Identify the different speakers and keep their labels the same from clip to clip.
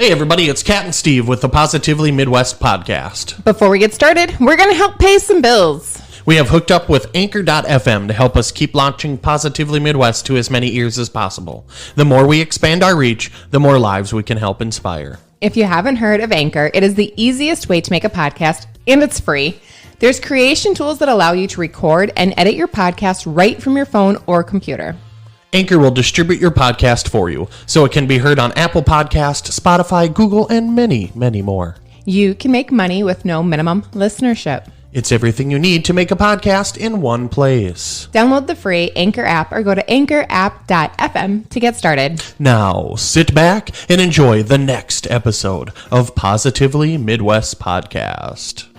Speaker 1: Hey everybody, it's Kat and Steve with the Positively Midwest podcast.
Speaker 2: Before we get started, we're going to help pay some bills.
Speaker 1: We have hooked up with Anchor.fm to help us keep launching Positively Midwest to as many ears as possible. The more we expand our reach, the more lives we can help inspire.
Speaker 2: If you haven't heard of Anchor, it is the easiest way to make a podcast, and it's free. There's creation tools that allow you to record and edit your podcast right from your phone or computer.
Speaker 1: Anchor will distribute your podcast for you, so it can be heard on Apple Podcast, Spotify, Google, and many, many more.
Speaker 2: You can make money with no minimum listenership.
Speaker 1: It's everything you need to make a podcast in one place.
Speaker 2: Download the free Anchor app or go to anchorapp.fm to get started.
Speaker 1: Now, sit back and enjoy the next episode of Positively Midwest Podcast.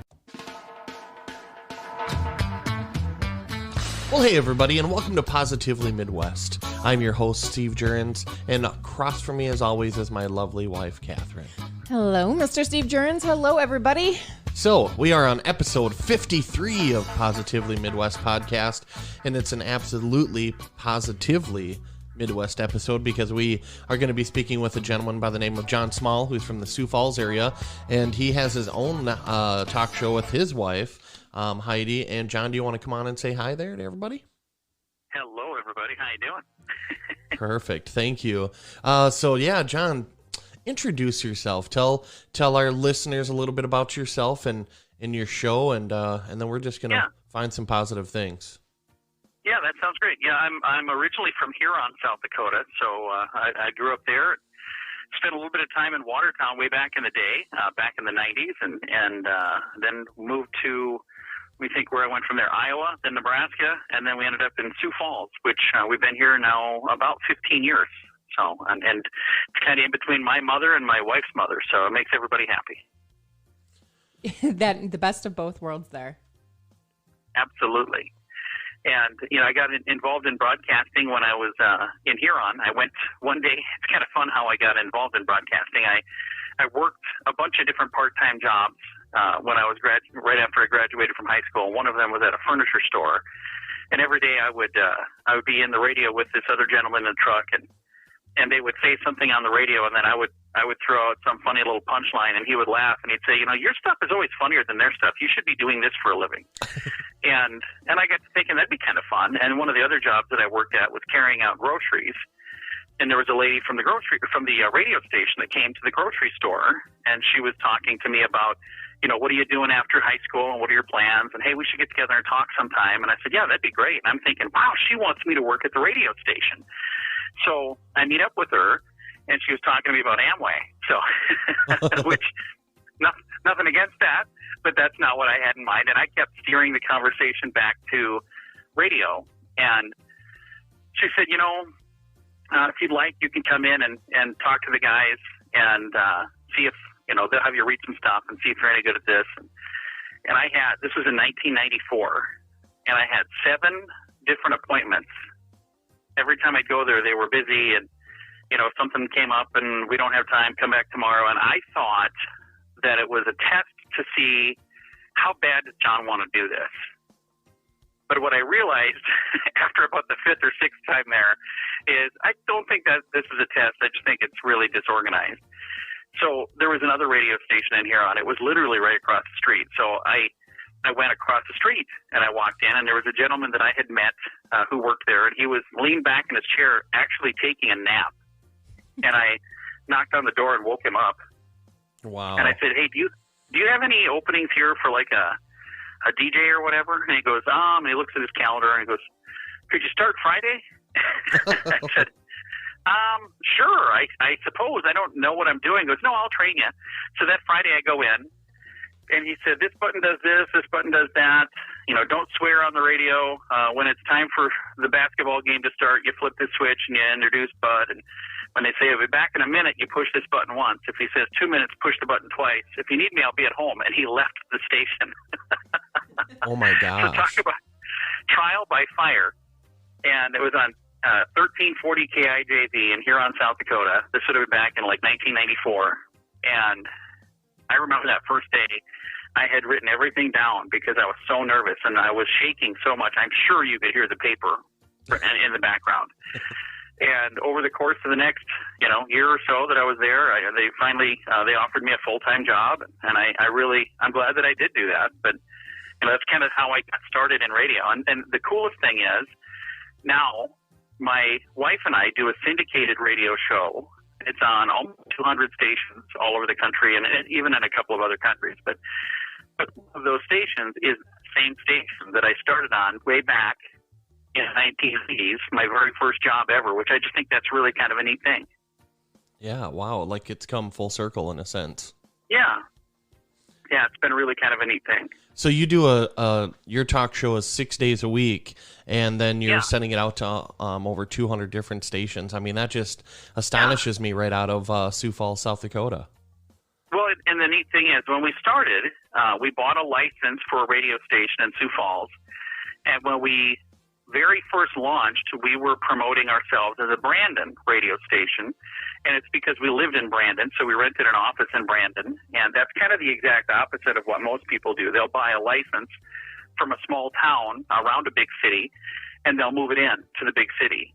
Speaker 1: Well, hey everybody, and welcome to Positively Midwest. I'm your host, Steve Jurens, and across from me, as always, is my lovely wife, Catherine.
Speaker 2: Hello, Mr. Steve Jurens. Hello, everybody.
Speaker 1: So, we are on episode 53 of Positively Midwest Podcast, and it's an absolutely positively Midwest episode because we are going to be speaking with a gentleman by the name of John Small, who's from the Sioux Falls area, and he has his own talk show with his wife, Heidi. And John, do you want to come on and say hi there to everybody?
Speaker 3: Hello, everybody. How you doing?
Speaker 1: Perfect. Thank you. So yeah, John, introduce yourself. Tell our listeners a little bit about yourself and your show, and then we're just gonna find some positive things.
Speaker 3: Yeah, that sounds great. Yeah, I'm originally from Huron, South Dakota, so I grew up there. Spent a little bit of time in Watertown way back in the day, back in the 90s, and then moved to, we think where I went from there, Iowa, then Nebraska, and then we ended up in Sioux Falls, which we've been here now about 15 years. So, and it's kind of in between my mother and my wife's mother, so it makes everybody happy.
Speaker 2: The best of both worlds there.
Speaker 3: Absolutely. And, I got involved in broadcasting when I was in Huron. I went one day, it's kind of fun how I got involved in broadcasting. I worked a bunch of different part-time jobs when I was right after I graduated from high school. One of them was at a furniture store. And every day I would be in the radio with this other gentleman in the truck, and they would say something on the radio, and then I would throw out some funny little punchline, and he would laugh, and he'd say, your stuff is always funnier than their stuff. You should be doing this for a living. and I got to thinking that'd be kind of fun. And one of the other jobs that I worked at was carrying out groceries. And there was a lady from the radio station that came to the grocery store, and she was talking to me about, what are you doing after high school, and what are your plans? And hey, we should get together and talk sometime. And I said, yeah, that'd be great. And I'm thinking, wow, she wants me to work at the radio station. So I meet up with her, and she was talking to me about Amway. So, which nothing against that, but that's not what I had in mind. And I kept steering the conversation back to radio. And she said, if you'd like, you can come in and talk to the guys and see if, they'll have you read some stuff and see if you're any good at this. And this was in 1994, and I had 7 different appointments. Every time I'd go there, they were busy, and, something came up and we don't have time, come back tomorrow. And I thought that it was a test to see how bad does John want to do this. But what I realized after about the 5th or 6th time there is I don't think that this is a test. I just think it's really disorganized. So there was another radio station in Huron. It was literally right across the street. So I went across the street and I walked in, and there was a gentleman that I had met who worked there, and he was leaned back in his chair actually taking a nap. And I knocked on the door and woke him up.
Speaker 1: Wow.
Speaker 3: And I said, hey, do you have any openings here for like a DJ or whatever? And he goes, and he looks at his calendar and he goes, could you start Friday? I said, sure, I suppose. I don't know what I'm doing. He goes, no, I'll train you. So that Friday I go in, and he said, this button does this button does that. Don't swear on the radio. When it's time for the basketball game to start, you flip this switch and you introduce Bud. And when they say, I'll be back in a minute, you push this button once. If he says 2 minutes, push the button twice. If you need me, I'll be at home. And he left the station.
Speaker 1: Oh, my gosh.
Speaker 3: So talk about trial by fire. And it was on 1340 KIJV in Huron, South Dakota. This would have been back in like 1994. And I remember that first day, I had written everything down because I was so nervous and I was shaking so much. I'm sure you could hear the paper in the background. And over the course of the next, year or so that I was there, they finally they offered me a full-time job, and I'm glad that I did do that. But that's kind of how I got started in radio. And the coolest thing is, now my wife and I do a syndicated radio show. It's on almost 200 stations all over the country, and even in a couple of other countries. But one of those stations is the same station that I started on way back in the 1980s, my very first job ever, which I just think that's really kind of a neat thing.
Speaker 1: Yeah, wow, like it's come full circle in a sense.
Speaker 3: Yeah, it's been really kind of a neat thing.
Speaker 1: So you do your talk show is 6 days a week, and then you're sending it out to over 200 different stations. I mean, that just astonishes me right out of Sioux Falls, South Dakota.
Speaker 3: Well, and the neat thing is, when we started, we bought a license for a radio station in Sioux Falls, and when we very first launched, we were promoting ourselves as a Brandon radio station, and it's because we lived in Brandon, so we rented an office in Brandon, and that's kind of the exact opposite of what most people do. They'll buy a license from a small town around a big city, and they'll move it in to the big city,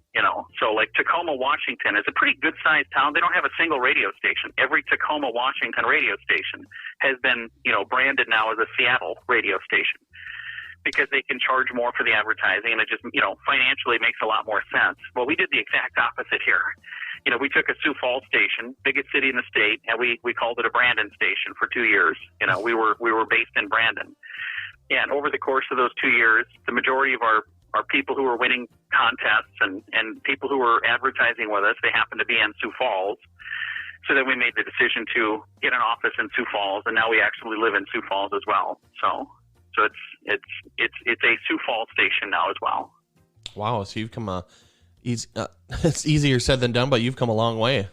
Speaker 3: So like Tacoma, Washington is a pretty good-sized town. They don't have a single radio station. Every Tacoma, Washington radio station has been, branded now as a Seattle radio station, because they can charge more for the advertising, and it just, financially makes a lot more sense. Well, we did the exact opposite here. We took a Sioux Falls station, biggest city in the state, and we called it a Brandon station for 2 years. We were based in Brandon. And over the course of those 2 years, the majority of our people who were winning contests and people who were advertising with us, they happened to be in Sioux Falls. So then we made the decision to get an office in Sioux Falls, and now we actually live in Sioux Falls as well. So it's a Sioux Falls station now as well.
Speaker 1: Wow, so you've come it's easier said than done, but you've come a long way.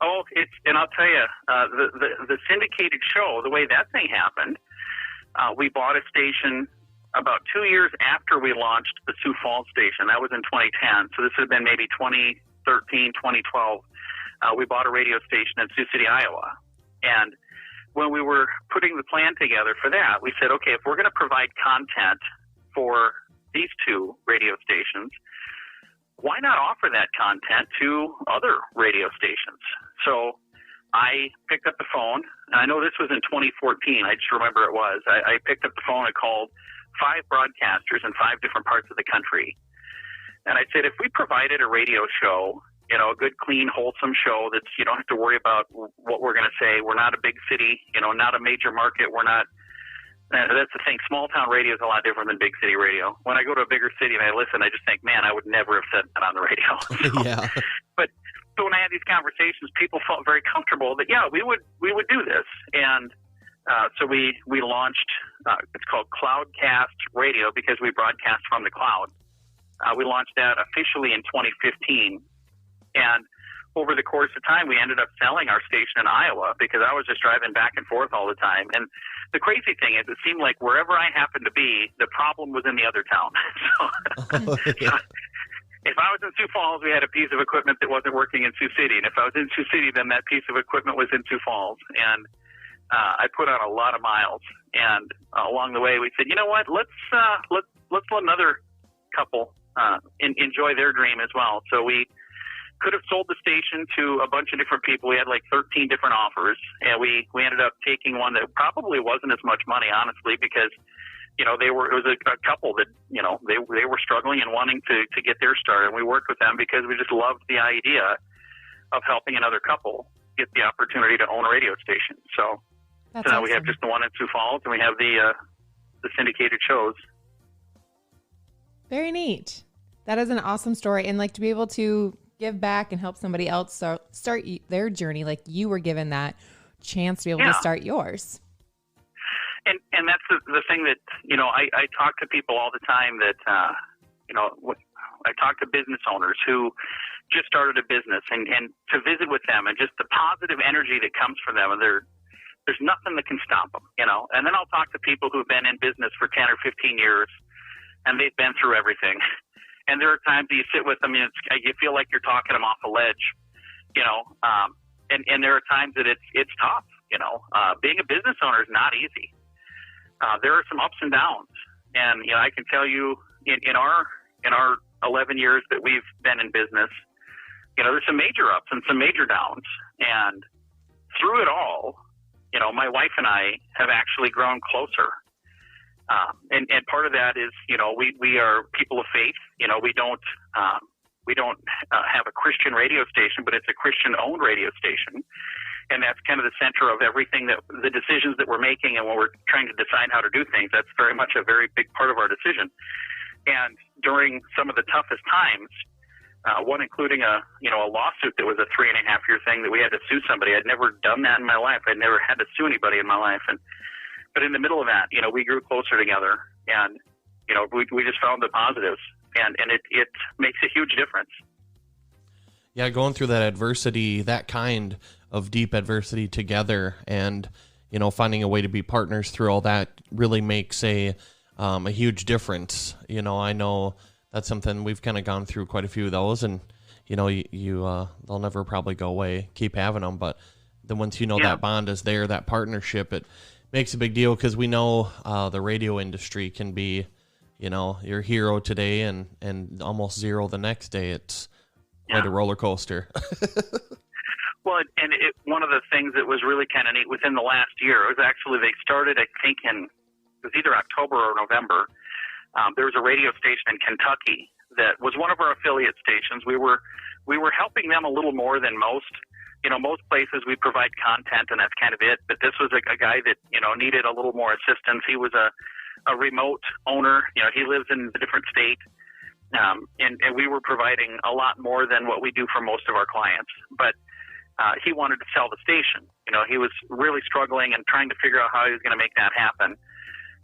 Speaker 3: Oh, and I'll tell you, the syndicated show, the way that thing happened, we bought a station about 2 years after we launched the Sioux Falls station. That was in 2010, so this would have been maybe 2013, 2012. We bought a radio station in Sioux City, Iowa, and when we were putting the plan together for that, we said, okay, if we're going to provide content for these two radio stations, why not offer that content to other radio stations? So I picked up the phone. I know this was in 2014. I just remember it was. I picked up the phone and called 5 broadcasters in 5 different parts of the country. And I said, if we provided a radio show, a good, clean, wholesome show that's, you don't have to worry about what we're going to say. We're not a big city, not a major market. We're not, that's the thing. Small town radio is a lot different than big city radio. When I go to a bigger city and I listen, I just think, man, I would never have said that on the radio.
Speaker 1: Yeah.
Speaker 3: But so when I had these conversations, people felt very comfortable that, we would do this. And so we launched, it's called Cloudcast Radio, because we broadcast from the cloud. We launched that officially in 2015. And over the course of time, we ended up selling our station in Iowa, because I was just driving back and forth all the time. And the crazy thing is, it seemed like wherever I happened to be, the problem was in the other town. So if I was in Sioux Falls, we had a piece of equipment that wasn't working in Sioux City. And if I was in Sioux City, then that piece of equipment was in Sioux Falls. And I put on a lot of miles. And along the way, we said, you know what, let's let another couple enjoy their dream as well. So we could have sold the station to a bunch of different people. We had like 13 different offers, and we ended up taking one that probably wasn't as much money, honestly, because it was a couple that they were struggling and wanting to get their start, and we worked with them because we just loved the idea of helping another couple get the opportunity to own a radio station. So now awesome. We have just the one in Sioux Falls, and we have the syndicated shows.
Speaker 2: Very neat. That is an awesome story, and like to be able to give back and help somebody else start their journey, like you were given that chance to be able to start yours.
Speaker 3: And that's the thing that, I talk to people all the time that, I talk to business owners who just started a business, and to visit with them and just the positive energy that comes from them, and there's nothing that can stop them, And then I'll talk to people who've been in business for 10 or 15 years, and they've been through everything. And there are times that you sit with them, and you feel like you're talking them off a ledge, and there are times that it's tough, being a business owner is not easy. There are some ups and downs, and I can tell you in our 11 years that we've been in business, there's some major ups and some major downs. And through it all, my wife and I have actually grown closer. And part of that is, we are people of faith. We don't have a Christian radio station, but it's a Christian-owned radio station. And that's kind of the center of everything, that the decisions that we're making, and when we're trying to decide how to do things, that's very much a very big part of our decision. And during some of the toughest times, one including a lawsuit that was a 3.5-year thing that we had to sue somebody. I'd never done that in my life. I'd never had to sue anybody in my life. But in the middle of that, we grew closer together, and we just found the positives, and it makes a huge difference.
Speaker 1: Yeah, going through that adversity, that kind of deep adversity together, and finding a way to be partners through all that really makes a huge difference. I know that's something we've kind of gone through quite a few of those, and they'll never probably go away. Keep having them, but then once that bond is there, that partnership, it makes a big deal, because we know the radio industry can be, your hero today and almost zero the next day. It's quite a roller coaster.
Speaker 3: Well, and one of the things that was really kind of neat within the last year, it was actually, they started, I think, it was either October or November. There was a radio station in Kentucky that was one of our affiliate stations. We were helping them a little more than most. Most places we provide content, and that's kind of it. But this was a guy that, needed a little more assistance. He was a remote owner. He lives in a different state. And we were providing a lot more than what we do for most of our clients. But he wanted to sell the station. He was really struggling and trying to figure out how he was going to make that happen.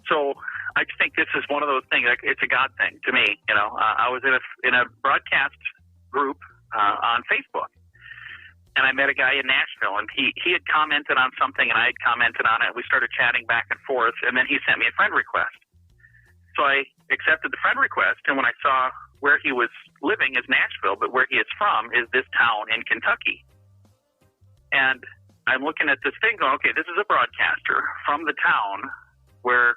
Speaker 3: So I just think this is one of those things. It's a God thing to me. I was in a broadcast group on Facebook, and I met a guy in Nashville, and he had commented on something, and I had commented on it. We started chatting back and forth, and then he sent me a friend request. So I accepted the friend request, and when I saw where he was living is Nashville, but where he is from is this town in Kentucky. And I'm looking at this thing going, okay, this is a broadcaster from the town where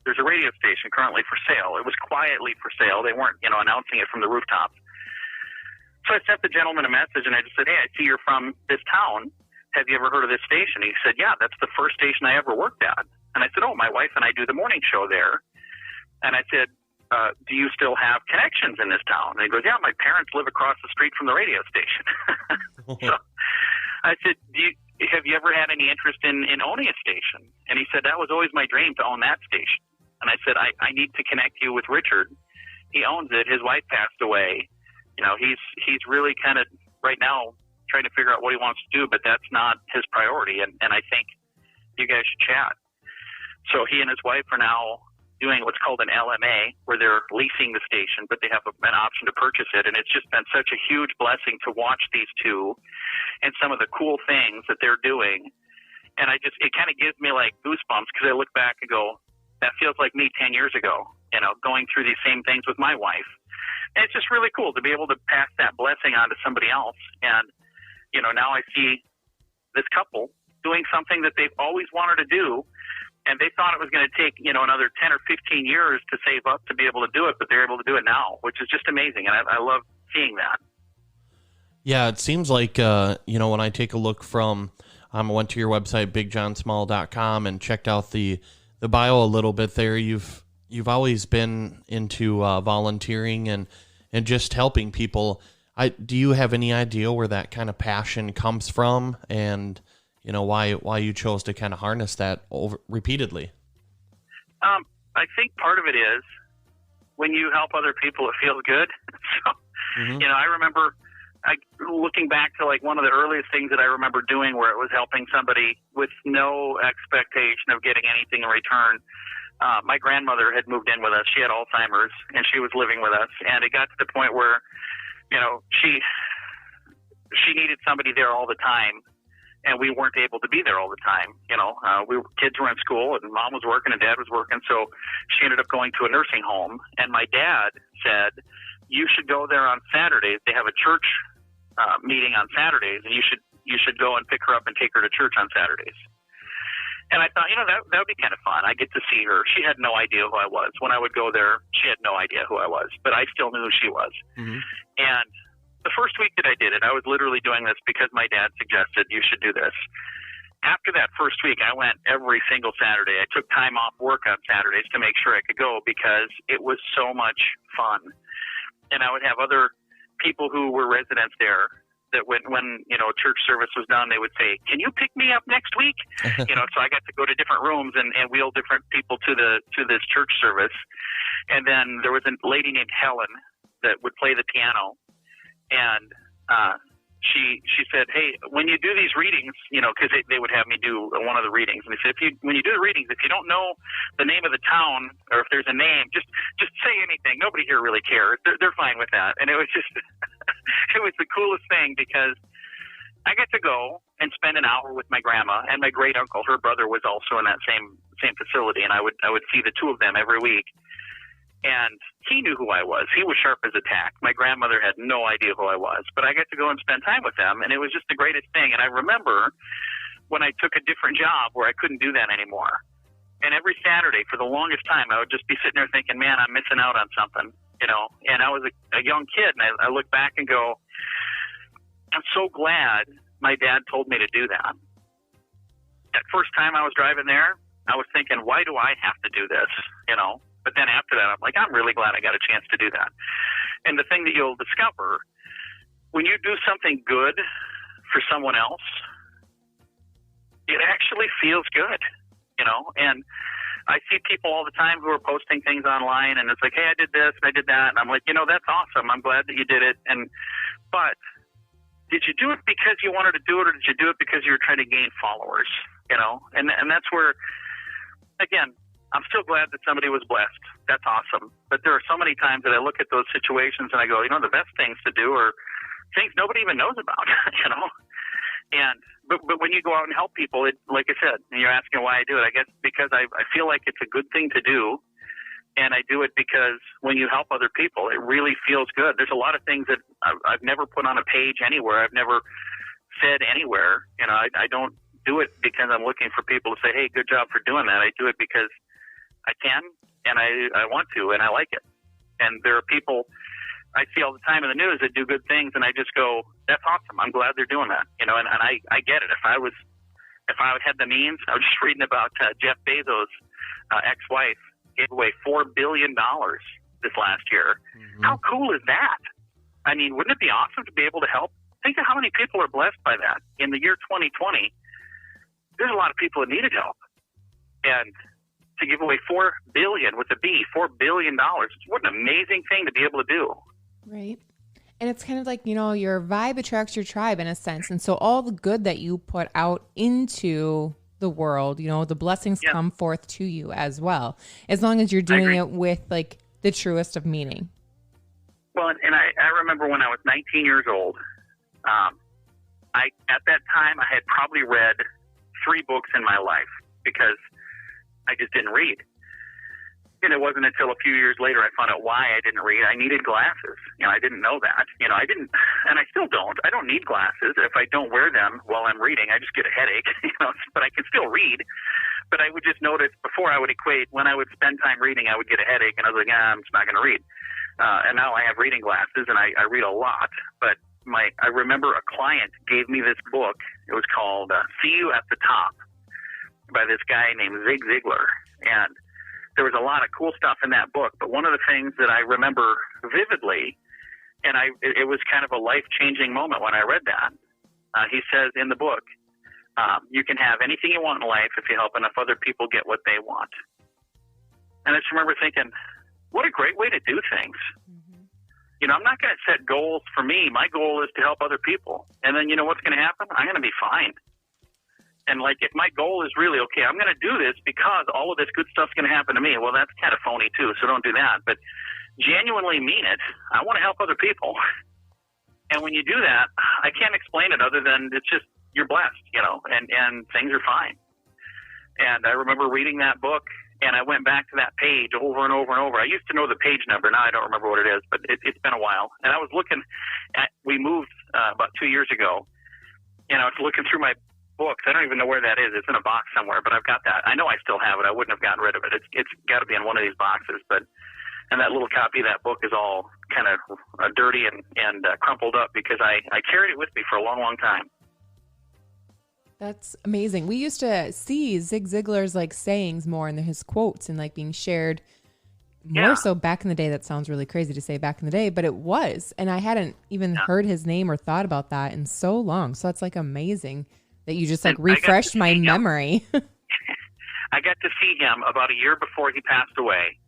Speaker 3: there's a radio station currently for sale. It was quietly for sale. They weren't, announcing it from the rooftops. So I sent the gentleman a message, and I just said, hey, I see you're from this town. Have you ever heard of this station? He said, yeah, that's the first station I ever worked at. And I said, oh, my wife and I do the morning show there. And I said, do you still have connections in this town? And he goes, yeah, my parents live across the street from the radio station. So I said, have you ever had any interest in owning a station? And he said, that was always my dream, to own that station. And I said, I need to connect you with Richard. He owns it. His wife passed away. He's really kind of right now trying to figure out what he wants to do, but that's not his priority. And I think you guys should chat. So he and his wife are now doing what's called an LMA, where they're leasing the station, but they have an option to purchase it. And it's just been such a huge blessing to watch these two and some of the cool things that they're doing. And it kind of gives me like goosebumps, because I look back and go, that feels like me 10 years ago, going through these same things with my wife. And it's just really cool to be able to pass that blessing on to somebody else. And, now I see this couple doing something that they've always wanted to do. And they thought it was going to take, another 10 or 15 years to save up to be able to do it, but they're able to do it now, which is just amazing. And I love seeing that.
Speaker 1: Yeah, it seems like, when I take a look from, I went to your website, bigjohnsmall.com, and checked out the bio a little bit there. You've always been into volunteering and just helping people. Do you have any idea where that kind of passion comes from, and why you chose to kind of harness that repeatedly?
Speaker 3: I think part of it is when you help other people, it feels good. So, I remember looking back to like one of the earliest things that I remember doing, where it was helping somebody with no expectation of getting anything in return. My grandmother had moved in with us. She had Alzheimer's, and she was living with us. And it got to the point where, she needed somebody there all the time, and we weren't able to be there all the time. Kids were in school, and Mom was working, and Dad was working. So she ended up going to a nursing home. And my dad said, you should go there on Saturdays. They have a church meeting on Saturdays, and you should go and pick her up and take her to church on Saturdays. And I thought, that would be kind of fun. I get to see her. She had no idea who I was. When I would go there, she had no idea who I was, but I still knew who she was. Mm-hmm. And the first week that I did it, I was literally doing this because my dad suggested you should do this. After that first week, I went every single Saturday. I took time off work on Saturdays to make sure I could go because it was so much fun. And I would have other people who were residents there that when church service was done, they would say, "Can you pick me up next week?" So I got to go to different rooms and wheel different people to this church service. And then there was a lady named Helen that would play the piano, and she said, "Hey, when you do these readings, because they would have me do one of the readings, and they said, when you do the readings, if you don't know the name of the town or if there's a name, just say anything. Nobody here really cares. They're fine with that." And it was just, it was the coolest thing because I got to go and spend an hour with my grandma and my great uncle. Her brother was also in that same facility, and I would see the two of them every week. And he knew who I was. He was sharp as a tack. My grandmother had no idea who I was. But I got to go and spend time with them, and it was just the greatest thing. And I remember when I took a different job where I couldn't do that anymore. And every Saturday for the longest time, I would just be sitting there thinking, man, I'm missing out on something, And I was a young kid, and I look back and go, I'm so glad my dad told me to do that. That first time I was driving there, I was thinking, why do I have to do this, But then after that, I'm like, I'm really glad I got a chance to do that. And the thing that you'll discover, when you do something good for someone else, it actually feels good, And I see people all the time who are posting things online, and it's like, hey, I did this and I did that. And I'm like, that's awesome. I'm glad that you did it. But did you do it because you wanted to do it, or did you do it because you were trying to gain followers, And that's where, again, I'm still glad that somebody was blessed. That's awesome. But there are so many times that I look at those situations and I go, the best things to do are things nobody even knows about, But when you go out and help people, like I said, and you're asking why I do it, I guess because I feel like it's a good thing to do. And I do it because when you help other people, it really feels good. There's a lot of things that I've never put on a page anywhere. I've never said anywhere. I don't do it because I'm looking for people to say, hey, good job for doing that. I do it because I can, and I want to, and I like it. And there are people I see all the time in the news that do good things, and I just go, that's awesome. I'm glad they're doing that, and I get it. If I had the means, I was just reading about Jeff Bezos' ex-wife gave away $4 billion this last year. Mm-hmm. How cool is that? I mean, wouldn't it be awesome to be able to help? Think of how many people are blessed by that. In the year 2020, there's a lot of people that needed help, and to give away $4 billion with a B, $4 billion. What an amazing thing to be able to do.
Speaker 2: Right. And it's kind of like, your vibe attracts your tribe in a sense. And so all the good that you put out into the world, the blessings come forth to you as well, as long as you're doing it with like the truest of meaning.
Speaker 3: Well, and I remember when I was 19 years old, at that time I had probably read 3 books in my life because I just didn't read. And it wasn't until a few years later I found out why I didn't read. I needed glasses. I didn't know that. I didn't, and I still don't. I don't need glasses. If I don't wear them while I'm reading, I just get a headache, but I can still read. But I would just notice before I would equate, when I would spend time reading, I would get a headache, and I was like, I'm just not going to read. And now I have reading glasses, and I read a lot. But I remember a client gave me this book. It was called See You at the Top by this guy named Zig Ziglar. And there was a lot of cool stuff in that book. But one of the things that I remember vividly, and it was kind of a life-changing moment when I read that. He says in the book, you can have anything you want in life if you help enough other people get what they want. And I just remember thinking, what a great way to do things. Mm-hmm. I'm not going to set goals for me. My goal is to help other people. And then what's going to happen? I'm going to be fine. And if my goal is really, okay, I'm going to do this because all of this good stuff's going to happen to me. Well, that's kind of phony too. So don't do that. But genuinely mean it. I want to help other people. And when you do that, I can't explain it other than it's just, you're blessed, and things are fine. And I remember reading that book, and I went back to that page over and over and over. I used to know the page number. Now I don't remember what it is, but it's been a while. And I was looking we moved about 2 years ago, and I was looking through my books. I don't even know where that is. It's in a box somewhere, but I've got that. I know I still have it. I wouldn't have gotten rid of it. It's got to be in one of these boxes. And that little copy of that book is all kind of dirty and crumpled up because I carried it with me for a long, long time.
Speaker 2: That's amazing. We used to see Zig Ziglar's like sayings more in his quotes and like being shared more so back in the day. That sounds really crazy to say back in the day, but it was. And I hadn't even heard his name or thought about that in so long. So that's like amazing that you just like refreshed my memory.
Speaker 3: I got to see him about a year before he passed away.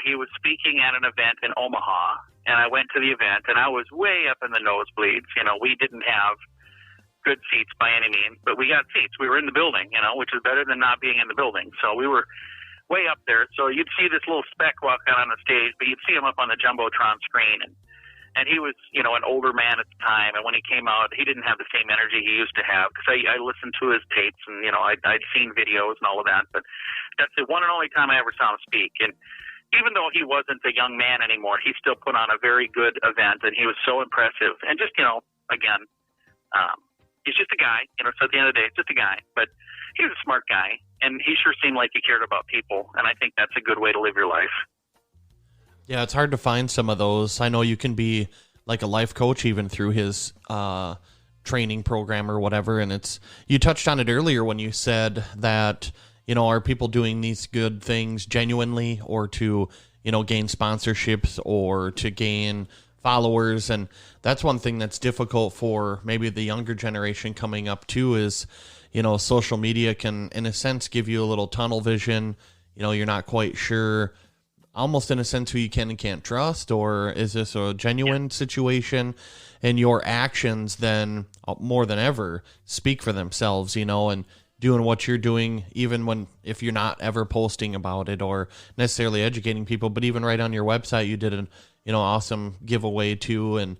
Speaker 3: He was speaking at an event in Omaha, and I went to the event, and I was way up in the nosebleeds. You know, we didn't have good seats by any means, but we got seats. We were in the building, you know, which is better than not being in the building. So we were way up there. So you'd see this little speck walk out on the stage, but you'd see him up on the Jumbotron screen. And he was, you know, an older man at the time. And when he came out, he didn't have the same energy he used to have, because I listened to his tapes and, you know, I'd seen videos and all of that. But that's the one and only time I ever saw him speak. And even though he wasn't a young man anymore, he still put on a very good event, and he was so impressive. And just, you know, again, he's just a guy, you know, so at the end of the day, it's just a guy. But he was a smart guy, and he sure seemed like he cared about people, and I think that's a good way to live your life.
Speaker 1: Yeah, it's hard to find some of those. I know you can be like a life coach even through his training program or whatever, and you touched on it earlier when you said that, you know, are people doing these good things genuinely, or to, you know, gain sponsorships or to gain followers? And that's one thing that's difficult for maybe the younger generation coming up too, is, you know, social media can, in a sense, give you a little tunnel vision. You know, you're not quite sure, almost in a sense, who you can and can't trust, or is this a genuine situation? And your actions then, more than ever, speak for themselves, you know, and doing what you're doing, even if you're not ever posting about it or necessarily educating people, but even right on your website, you did an, you know, awesome giveaway too. And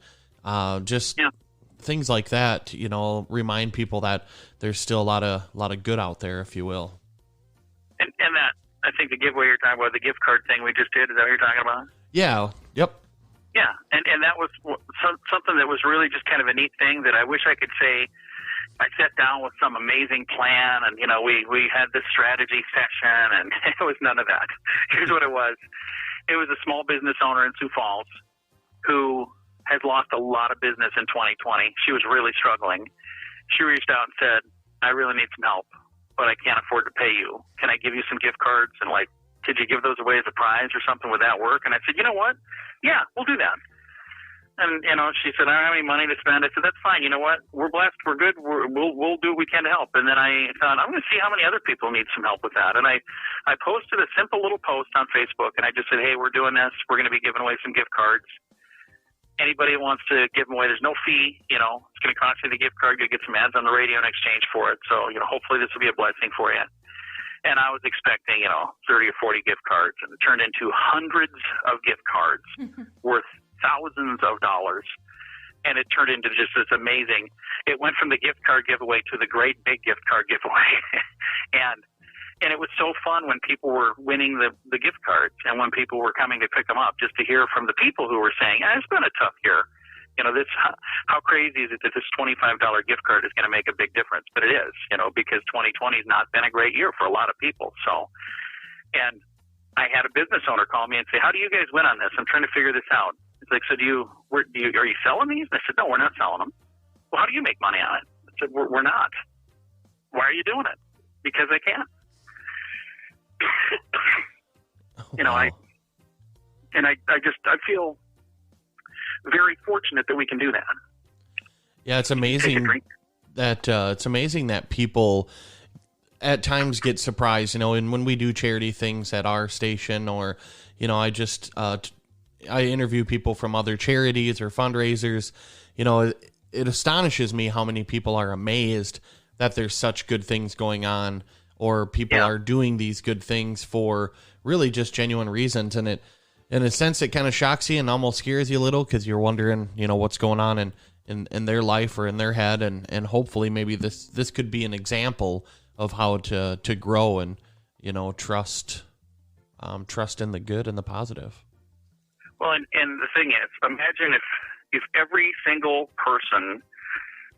Speaker 1: things like that, you know, remind people that there's still a lot of good out there, if you will.
Speaker 3: And that, I think the giveaway you're talking about, the gift card thing we just did, is that what you're talking about?
Speaker 1: Yeah. Yep.
Speaker 3: Yeah. And that was something that was really just kind of a neat thing that I wish I could say I sat down with some amazing plan, and, you know, we had this strategy session, and it was none of that. Here's what it was. It was a small business owner in Sioux Falls who has lost a lot of business in 2020. She was really struggling. She reached out and said, I really need some help, but I can't afford to pay you. Can I give you some gift cards? And, like, could you give those away as a prize or something? Would that work? And I said, you know what? Yeah, we'll do that. And, you know, she said, I don't have any money to spend. I said, that's fine. You know what? We're blessed. We're good. We'll do what we can to help. And then I thought, I'm going to see how many other people need some help with that. And I posted a simple little post on Facebook, and I just said, hey, we're doing this. We're going to be giving away some gift cards. Anybody that wants to give them away, there's no fee. You know, it's going to cost you the gift card. You'll get some ads on the radio in exchange for it. So, you know, hopefully this will be a blessing for you. And I was expecting, you know, 30 or 40 gift cards, and it turned into hundreds of gift cards worth thousands of dollars. And it turned into just this amazing, it went from the gift card giveaway to the great big gift card giveaway. and it was so fun when people were winning the gift cards, and when people were coming to pick them up, just to hear from the people who were saying, it's been a tough year. You know, how crazy is it that this $25 gift card is going to make a big difference? But it is, you know, because 2020 has not been a great year for a lot of people. So, and I had a business owner call me and say, how do you guys win on this? I'm trying to figure this out. It's like, so are you selling these? And I said, no, we're not selling them. Well, how do you make money on it? I said, we're not. Why are you doing it? Because I can. You know,
Speaker 1: Wow.
Speaker 3: I feel very fortunate that we can do that.
Speaker 1: Yeah, it's amazing that people at times get surprised, you know, and when we do charity things at our station, or, you know, I interview people from other charities or fundraisers, you know, it astonishes me how many people are amazed that there's such good things going on, or people are doing these good things for really just genuine reasons. And it, in a sense, it kind of shocks you and almost scares you a little, because you're wondering, you know, what's going on in their life or in their head. And hopefully maybe this could be an example of how to grow and, you know, trust in the good and the positive.
Speaker 3: Well, and the thing is, imagine if every single person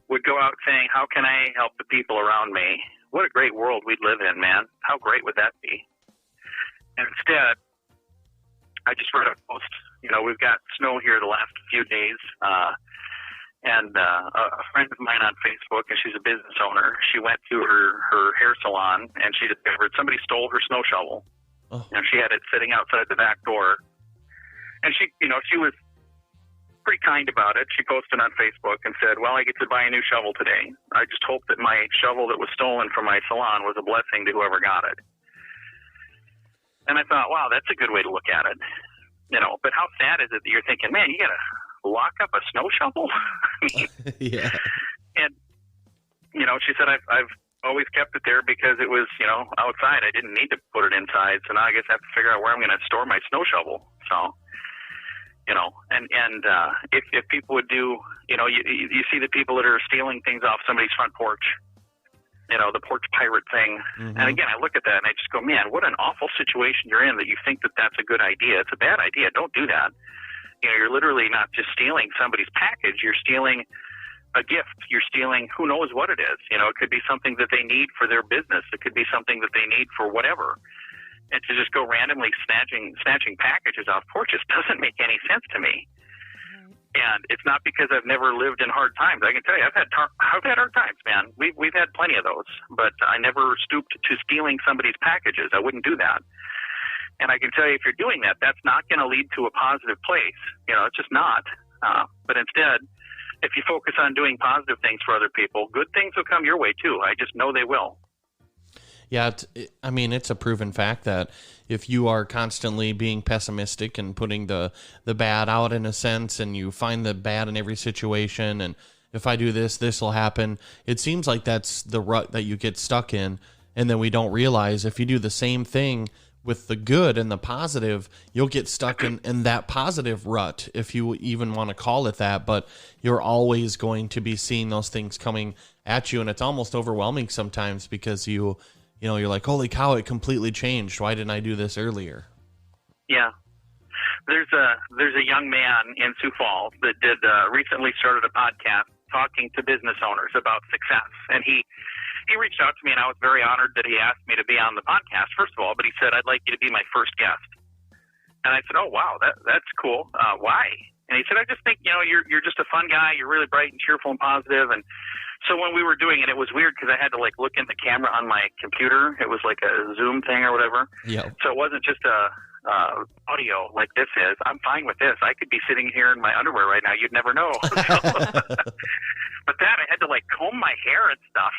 Speaker 3: would go out saying, how can I help the people around me? What a great world we'd live in, man. How great would that be? And instead, I just read a post we've got snow here the last few days. And a friend of mine on Facebook, and she's a business owner, she went to her hair salon, and she discovered somebody stole her snow shovel.
Speaker 1: Oh.
Speaker 3: She had it sitting outside the back door. And she was pretty kind about it. She posted on Facebook and said, well, I get to buy a new shovel today. I just hope that my shovel that was stolen from my salon was a blessing to whoever got it. And I thought, wow, that's a good way to look at it. But how sad is it that you're thinking, man, you got to lock up a snow shovel?
Speaker 1: Yeah.
Speaker 3: And, she said, I've always kept it there because it was, outside. I didn't need to put it inside. So now I guess I have to figure out where I'm going to store my snow shovel. So, if people would do, you see the people that are stealing things off somebody's front porch, the porch pirate thing. Mm-hmm. And again, I look at that and I just go, man, what an awful situation you're in that you think that that's a good idea. It's a bad idea. Don't do that. You're literally not just stealing somebody's package. You're stealing a gift. You're stealing who knows what it is. It could be something that they need for their business. It could be something that they need for whatever. And to just go randomly snatching packages off porches doesn't make any sense to me. And it's not because I've never lived in hard times. I can tell you, I've had hard times, man. We've had plenty of those, but I never stooped to stealing somebody's packages. I wouldn't do that. And I can tell you, if you're doing that, that's not going to lead to a positive place. It's just not. But instead, if you focus on doing positive things for other people, good things will come your way too. I just know they will.
Speaker 1: Yeah, it's a proven fact that if you are constantly being pessimistic and putting the bad out in a sense, and you find the bad in every situation, and if I do this, this will happen, it seems like that's the rut that you get stuck in, and then we don't realize if you do the same thing with the good and the positive, you'll get stuck in that positive rut, if you even want to call it that, but you're always going to be seeing those things coming at you, and it's almost overwhelming sometimes because you're like, holy cow, it completely changed. Why didn't I do this earlier?
Speaker 3: Yeah. There's a young man in Sioux Falls that recently started a podcast talking to business owners about success. And he reached out to me, and I was very honored that he asked me to be on the podcast, first of all, but he said, I'd like you to be my first guest. And I said, oh, wow, that's cool. Why? And he said, I just think, you're just a fun guy. You're really bright and cheerful and positive. And so when we were doing it, it was weird because I had to look in the camera on my computer. It was like a Zoom thing or whatever.
Speaker 1: Yeah.
Speaker 3: So it wasn't just audio like this is. I'm fine with this. I could be sitting here in my underwear right now. You'd never know. But I had to comb my hair and stuff.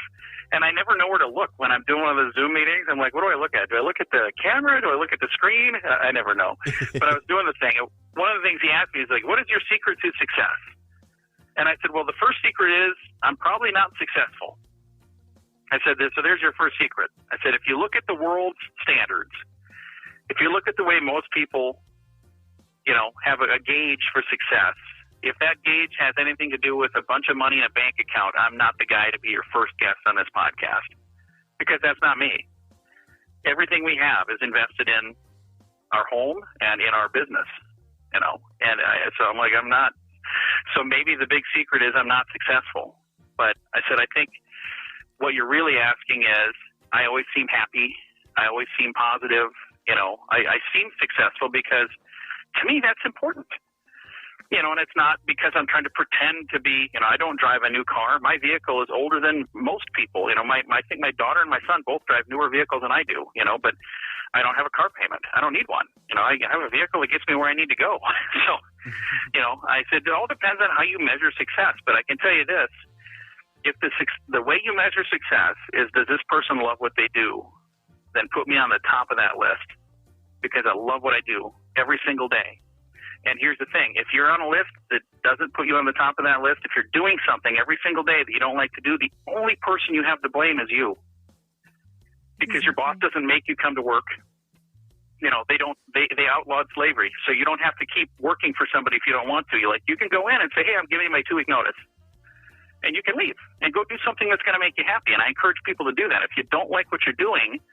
Speaker 3: And I never know where to look when I'm doing one of the Zoom meetings. I'm like, what do I look at? Do I look at the camera? Do I look at the screen? I never know. But I was doing the thing. One of the things he asked me is what is your secret to success? And I said, well, the first secret is I'm probably not successful. I said, so there's your first secret. I said, if you look at the world's standards, if you look at the way most people, have a gauge for success, if that gauge has anything to do with a bunch of money in a bank account, I'm not the guy to be your first guest on this podcast, because that's not me. Everything we have is invested in our home and in our business, and so I'm like, I'm not. So maybe the big secret is I'm not successful. But I said, I think what you're really asking is, I always seem happy. I always seem positive. I seem successful because to me that's important. And it's not because I'm trying to pretend to be, I don't drive a new car. My vehicle is older than most people. I think my daughter and my son both drive newer vehicles than I do, but I don't have a car payment. I don't need one. I have a vehicle that gets me where I need to go. So, I said, it all depends on how you measure success. But I can tell you this, if the way you measure success is, does this person love what they do, then put me on the top of that list, because I love what I do every single day. And here's the thing, if you're on a list that doesn't put you on the top of that list, if you're doing something every single day that you don't like to do, the only person you have to blame is you. Because your boss doesn't make you come to work. They outlawed slavery. So you don't have to keep working for somebody if you don't want to. You can go in and say, hey, I'm giving you my 2-week notice. And you can leave and go do something that's going to make you happy. And I encourage people to do that. If you don't like what you're doing,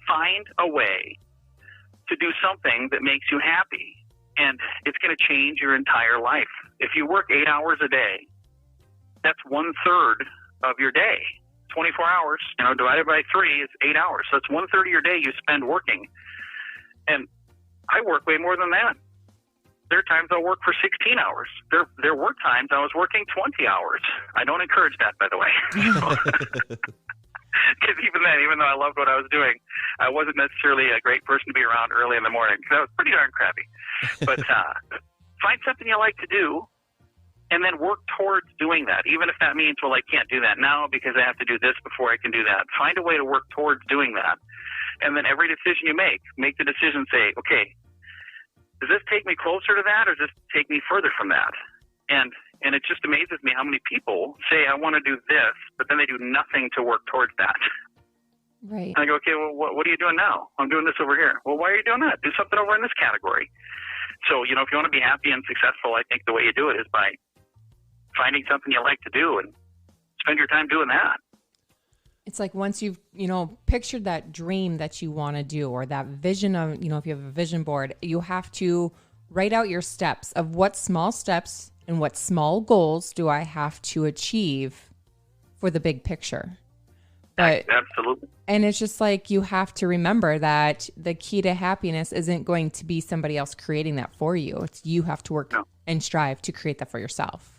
Speaker 3: find a way to do something that makes you happy. And it's going to change your entire life. If you work 8 hours a day, that's 1/3 of your day. 24 hours, divided by 3 is 8 hours. So it's 1/3 of your day you spend working. And I work way more than that. there are times I'll work for 16 hours. There were times I was working 20 hours. I don't encourage that, by the way. Because even then, even though I loved what I was doing, I wasn't necessarily a great person to be around early in the morning, because I was pretty darn crabby. But find something you like to do, and then work towards doing that, even if that means, well, I can't do that now because I have to do this before I can do that. Find a way to work towards doing that. And then every decision you make the decision say, okay, does this take me closer to that, or does this take me further from that? And it just amazes me how many people say, I want to do this, but then they do nothing to work towards that.
Speaker 2: Right.
Speaker 3: And I go, okay, well, what are you doing now? I'm doing this over here. Well, why are you doing that? Do something over in this category. So, if you want to be happy and successful, I think the way you do it is by finding something you like to do and spend your time doing that.
Speaker 2: It's like once you've, pictured that dream that you want to do, or that vision of, if you have a vision board, you have to write out your steps of what small steps and what small goals do I have to achieve for the big picture. But
Speaker 3: absolutely.
Speaker 2: And it's just like, you have to remember that the key to happiness isn't going to be somebody else creating that for you. It's you have to work and strive to create that for yourself.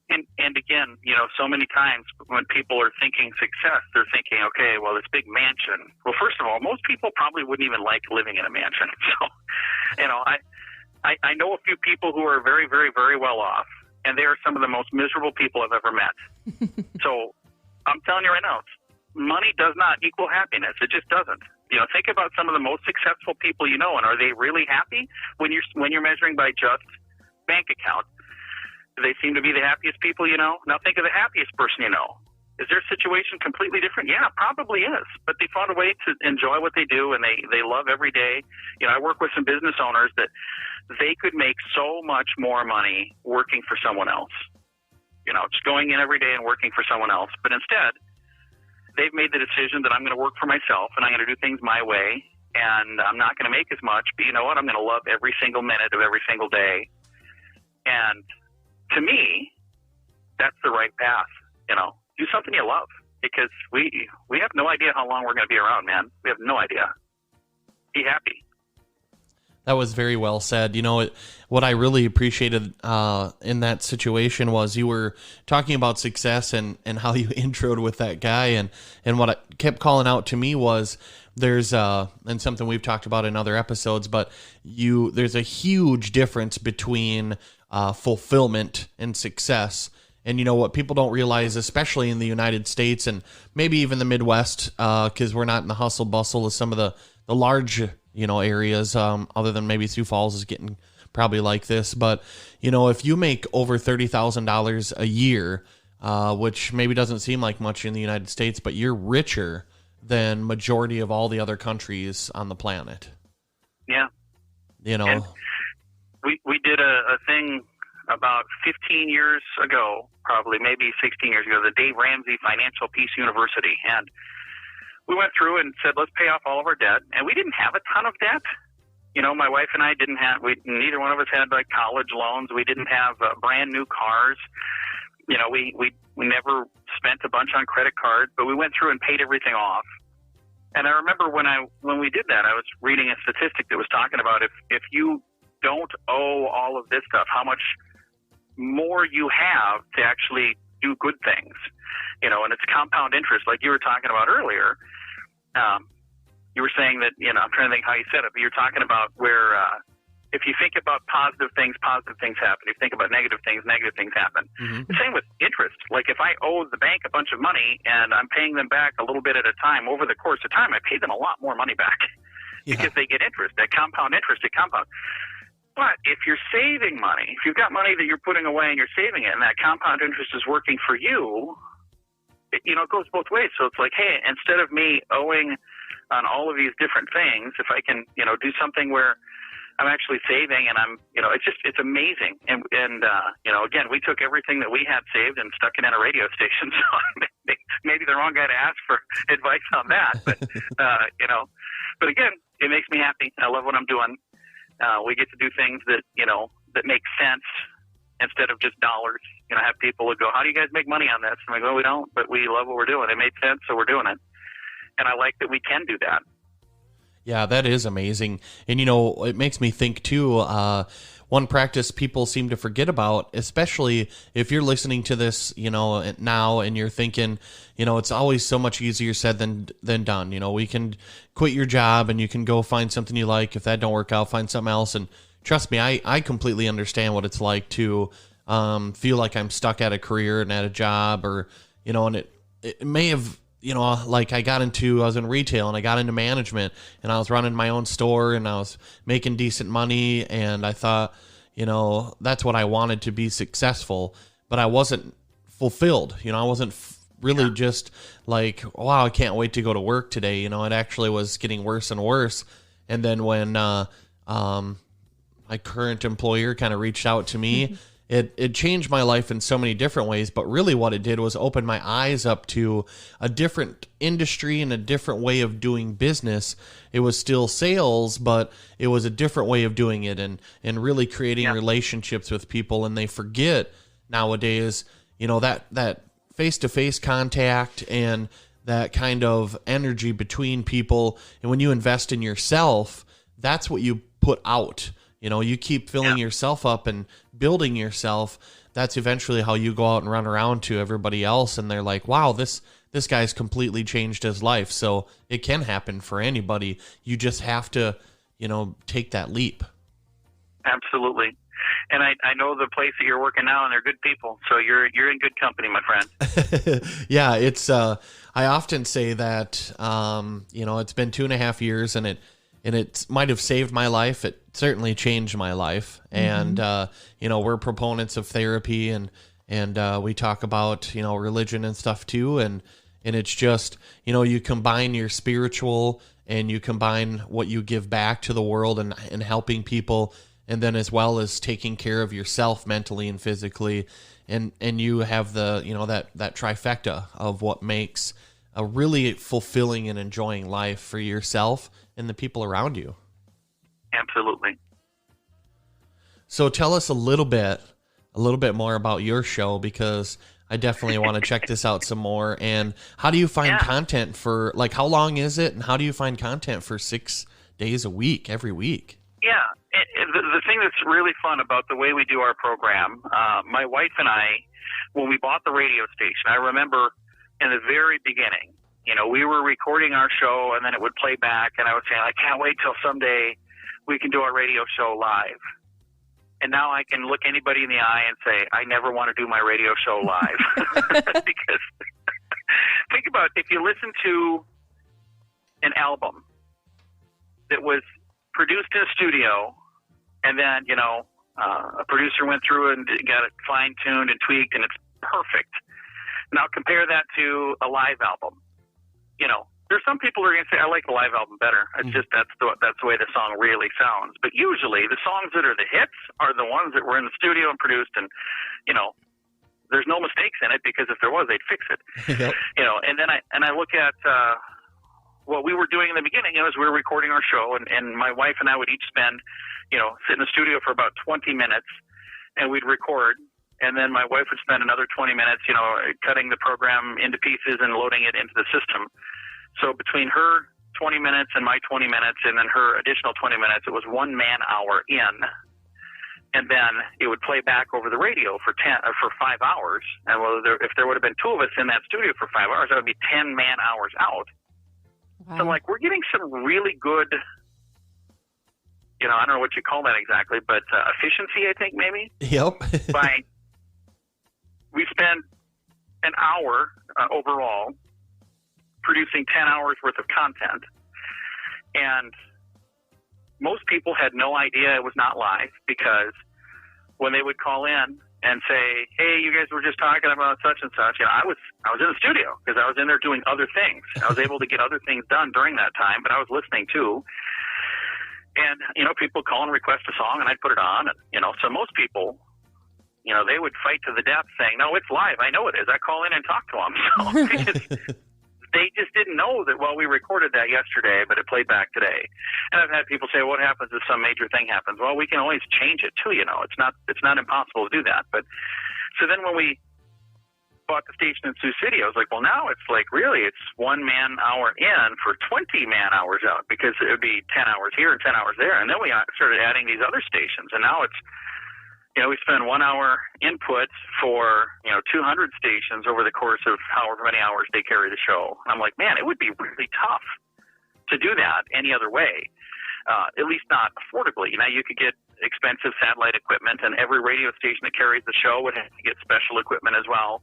Speaker 3: And again, so many times when people are thinking success, they're thinking, okay, well, this big mansion. Well, first of all, most people probably wouldn't even like living in a mansion. So, I know a few people who are very, very, very well off, and they are some of the most miserable people I've ever met. So I'm telling you right now, money does not equal happiness. It just doesn't. Think about some of the most successful people you know, and are they really happy when you're measuring by just bank account? Do they seem to be the happiest people you know? Now think of the happiest person you know. Is their situation completely different? Yeah, probably is. But they found a way to enjoy what they do, and they love every day. I work with some business owners that they could make so much more money working for someone else. Just going in every day and working for someone else. But instead, they've made the decision that I'm going to work for myself, and I'm going to do things my way, and I'm not going to make as much. But you know what? I'm going to love every single minute of every single day. And to me, that's the right path. Do something you love, because we have no idea how long we're going to be around, man. We have no idea. Be happy.
Speaker 1: That was very well said. What I really appreciated in that situation was you were talking about success and how you introed with that guy. And what I kept calling out to me was there's, and something we've talked about in other episodes, but there's a huge difference between fulfillment and success. And what people don't realize, especially in the United States and maybe even the Midwest, because we're not in the hustle bustle of some of the large, areas, other than maybe Sioux Falls is getting probably like this. But, if you make over $30,000 a year, which maybe doesn't seem like much in the United States, but you're richer than majority of all the other countries on the planet.
Speaker 3: Yeah. And we did a thing about 15 years ago, probably maybe 16 years ago, the Dave Ramsey Financial Peace University. And we went through and said, let's pay off all of our debt. And we didn't have a ton of debt. My wife and I neither one of us had like college loans. We didn't have brand new cars. We never spent a bunch on credit cards, but we went through and paid everything off. And I remember when we did that, I was reading a statistic that was talking about if you don't owe all of this stuff, how much more you have to actually do good things, and it's compound interest, like you were talking about earlier. You were saying that, I'm trying to think how you said it, but you're talking about where if you think about positive things happen. If you think about negative things happen. Mm-hmm. The same with interest. Like if I owe the bank a bunch of money and I'm paying them back a little bit at a time, over the course of time, I pay them a lot more money back because they get interest, that compound interest, it compounds. But if you're saving money, if you've got money that you're putting away and you're saving it, and that compound interest is working for you, it goes both ways. So it's like, hey, instead of me owing on all of these different things, if I can, do something where I'm actually saving and I'm, it's amazing. And again, we took everything that we had saved and stuck it in a radio station. So maybe the wrong guy to ask for advice on that. But, but again, it makes me happy. I love what I'm doing. We get to do things that make sense instead of just dollars. Have people would go, how do you guys make money on this? I'm like, well, we don't, but we love what we're doing. It made sense, so we're doing it. And I like that we can do that.
Speaker 1: Yeah, that is amazing. And, you know, it makes me think, too, one practice people seem to forget about, especially if you're listening to this, you know, now and you're thinking, you know, it's always so much easier said than done. You know, we can quit your job and you can go find something you like. If that don't work out, find something else. And trust me, I completely understand what it's like to feel like I'm stuck at a career and at a job, or, you know, and it may have, you know, like I was in retail and I got into management and I was running my own store and I was making decent money and I thought, you know, that's what I wanted to be successful, but I wasn't fulfilled. You know, I wasn't really just like, wow, I can't wait to go to work today. You know, it actually was getting worse and worse. And then when my current employer kind of reached out to me, It changed my life in so many different ways, but really what it did was open my eyes up to a different industry and a different way of doing business. It was still sales, but it was a different way of doing it, and really creating relationships with people. And they forget nowadays, you know, that face-to-face contact and that kind of energy between people. And when you invest in yourself, that's what you put out. You know, you keep filling yourself up and building yourself. That's eventually how you go out and run around to everybody else. And they're like, wow, this guy's completely changed his life. So it can happen for anybody. You just have to, you know, take that leap.
Speaker 3: Absolutely. And I know the place that you're working now, and they're good people. So you're in good company, my friend.
Speaker 1: Yeah, it's, I often say that, you know, it's been 2.5 years and it might have saved my life. It certainly changed my life. And, you know, we're proponents of therapy and we talk about, you know, religion and stuff too. And it's just, you know, you combine your spiritual and you combine what you give back to the world and helping people. And then as well as taking care of yourself mentally and physically. And you have the, you know, that trifecta of what makes a really fulfilling and enjoying life for yourself and the people around you.
Speaker 3: Absolutely.
Speaker 1: So tell us a little bit more about your show, because I definitely want to check this out some more. And how do you find content for, like, how long is it? And how do you find content for 6 days a week, every week?
Speaker 3: Yeah. The thing that's really fun about the way we do our program, my wife and I, when we bought the radio station, I remember in the very beginning, you know, we were recording our show and then it would play back, and I would say, I can't wait till someday we can do our radio show live. And now I can look anybody in the eye and say, I never want to do my radio show live. Because think about it, if you listen to an album that was produced in a studio and then, you know, a producer went through and got it fine-tuned and tweaked and it's perfect. Now compare that to a live album. You know, there's some people who are going to say, I like the live album better. It's just that's the way the song really sounds. But usually the songs that are the hits are the ones that were in the studio and produced, and, you know, there's no mistakes in it, because if there was, they'd fix it. Yep. You know, and then I look at what we were doing in the beginning, you know, as we were recording our show, and my wife and I would each spend, you know, sit in the studio for about 20 minutes, and we'd record. And then my wife would spend another 20 minutes, you know, cutting the program into pieces and loading it into the system. So between her 20 minutes and my 20 minutes and then her additional 20 minutes, it was 1 man hour in. And then it would play back over the radio for 5 hours. And if there would have been 2 of us in that studio for 5 hours, that would be 10 man hours out. Wow. So I'm like, we're getting some really good, you know, I don't know what you call that exactly, but efficiency, I think maybe.
Speaker 1: Yep.
Speaker 3: We spend an hour overall producing 10 hours worth of content. And most people had no idea it was not live, because when they would call in and say, hey, you guys were just talking about such and such, you know, I was in the studio because I was in there doing other things. I was able to get other things done during that time, but I was listening too. And, you know, people call and request a song and I'd put it on. And, you know, so most people, you know, they would fight to the death saying, no, it's live. I know it is. I call in and talk to them. So they just didn't know that, well, we recorded that yesterday, but it played back today. And I've had people say, what happens if some major thing happens? Well, we can always change it too, you know. It's not impossible to do that. But so then when we bought the station in Sioux City. I was like, well, now it's like, really, it's 1 man hour in for 20 man hours out, because it would be 10 hours here and 10 hours there. And then we started adding these other stations. And now it's, we spend 1 hour input for, 200 stations over the course of however many hours they carry the show. I'm like, man, it would be really tough to do that any other way, at least not affordably. You could get expensive satellite equipment, and every radio station that carries the show would have to get special equipment as well.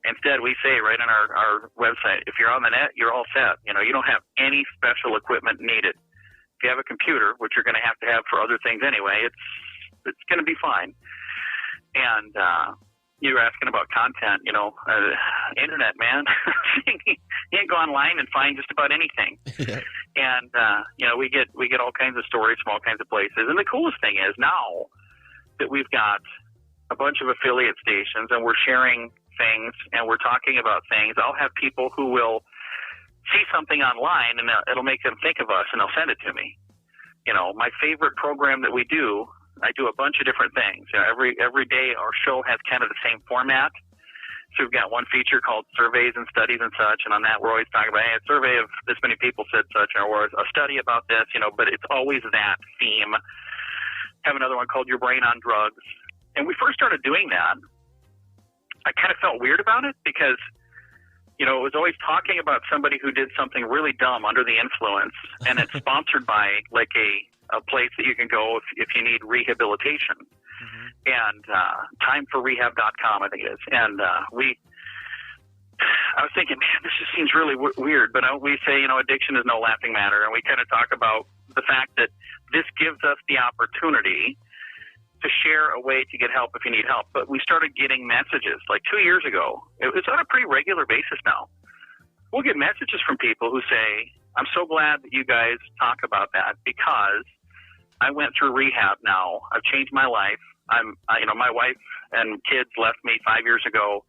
Speaker 3: Instead, we say right on our website, if you're on the net, you're all set. You don't have any special equipment needed. If you have a computer, which you're going to have for other things anyway, it's going to be fine. And you were asking about content, internet, man. You can go online and find just about anything. Yeah. And, we get all kinds of stories from all kinds of places. And the coolest thing is now that we've got a bunch of affiliate stations and we're sharing things and we're talking about things, I'll have people who will see something online and it'll make them think of us, and they'll send it to me. My favorite program that we do, I do a bunch of different things. Every day our show has kind of the same format. So we've got one feature called Surveys and Studies and such, and on that we're always talking about, a survey of this many people said such, or a study about this, but it's always that theme. Have another one called Your Brain on Drugs. And we first started doing that, I kind of felt weird about it because, it was always talking about somebody who did something really dumb under the influence, and it's sponsored by like a place that you can go if you need rehabilitation. And timeforrehab.com, I think it is. And I was thinking, man, this just seems really weird. But we say, addiction is no laughing matter. And we kind of talk about the fact that this gives us the opportunity to share a way to get help if you need help. But we started getting messages like 2 years ago. It's on a pretty regular basis now. We'll get messages from people who say, I'm so glad that you guys talk about that, because I went through rehab now. I've changed my life. My wife and kids left me 5 years ago.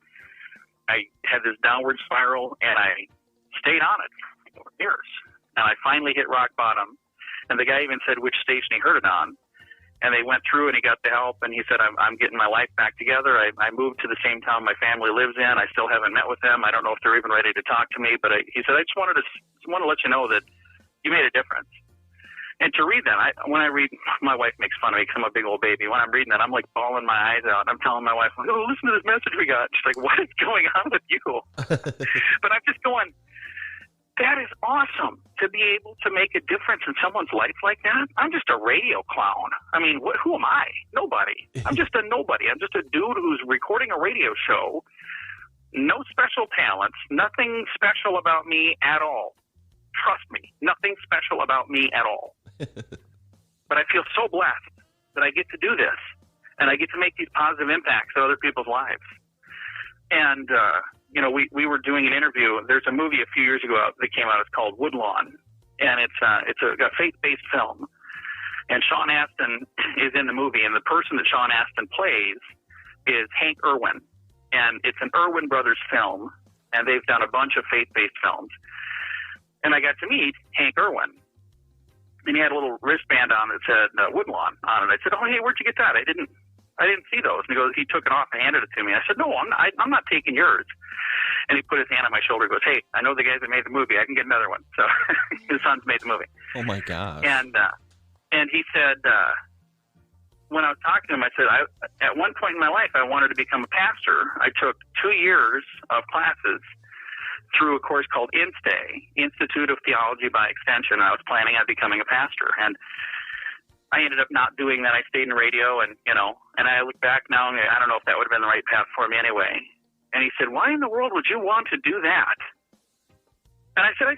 Speaker 3: I had this downward spiral, and I stayed on it for years. And I finally hit rock bottom. And the guy even said which station he heard it on. And they went through, and he got the help. And he said, I'm getting my life back together. I moved to the same town my family lives in. I still haven't met with them. I don't know if they're even ready to talk to me. But he said, I just want to let you know that you made a difference. And to read that, when I read, my wife makes fun of me because I'm a big old baby. When I'm reading that, I'm like bawling my eyes out. I'm telling my wife, oh, listen to this message we got. She's like, what is going on with you? But I'm just going, that is awesome to be able to make a difference in someone's life like that. I'm just a radio clown. I mean, who am I? Nobody. I'm just a nobody. I'm just a dude who's recording a radio show. No special talents. Nothing special about me at all. Trust me, nothing special about me at all. But I feel so blessed that I get to do this, and I get to make these positive impacts on other people's lives. And, we were doing an interview. There's a movie a few years ago that came out. It's called Woodlawn, and it's a faith-based film. And Sean Astin is in the movie, and the person that Sean Astin plays is Hank Irwin. And it's an Irwin Brothers film, and they've done a bunch of faith-based films. And I got to meet Hank Irwin. And he had a little wristband on that said Woodlawn on it. I said, oh, hey, where'd you get that? I didn't see those. And he took it off and handed it to me. I said, no, I'm not taking yours. And he put his hand on my shoulder and goes, hey, I know the guys that made the movie. I can get another one. So his son's made the movie.
Speaker 1: Oh, my gosh.
Speaker 3: And he said, when I was talking to him, I said, at one point in my life, I wanted to become a pastor. I took 2 years of classes through a course called INSTE, Institute of Theology by Extension. I was planning on becoming a pastor, and I ended up not doing that. I stayed in radio, and I look back now, and I don't know if that would have been the right path for me anyway. And he said, why in the world would you want to do that? And I said, I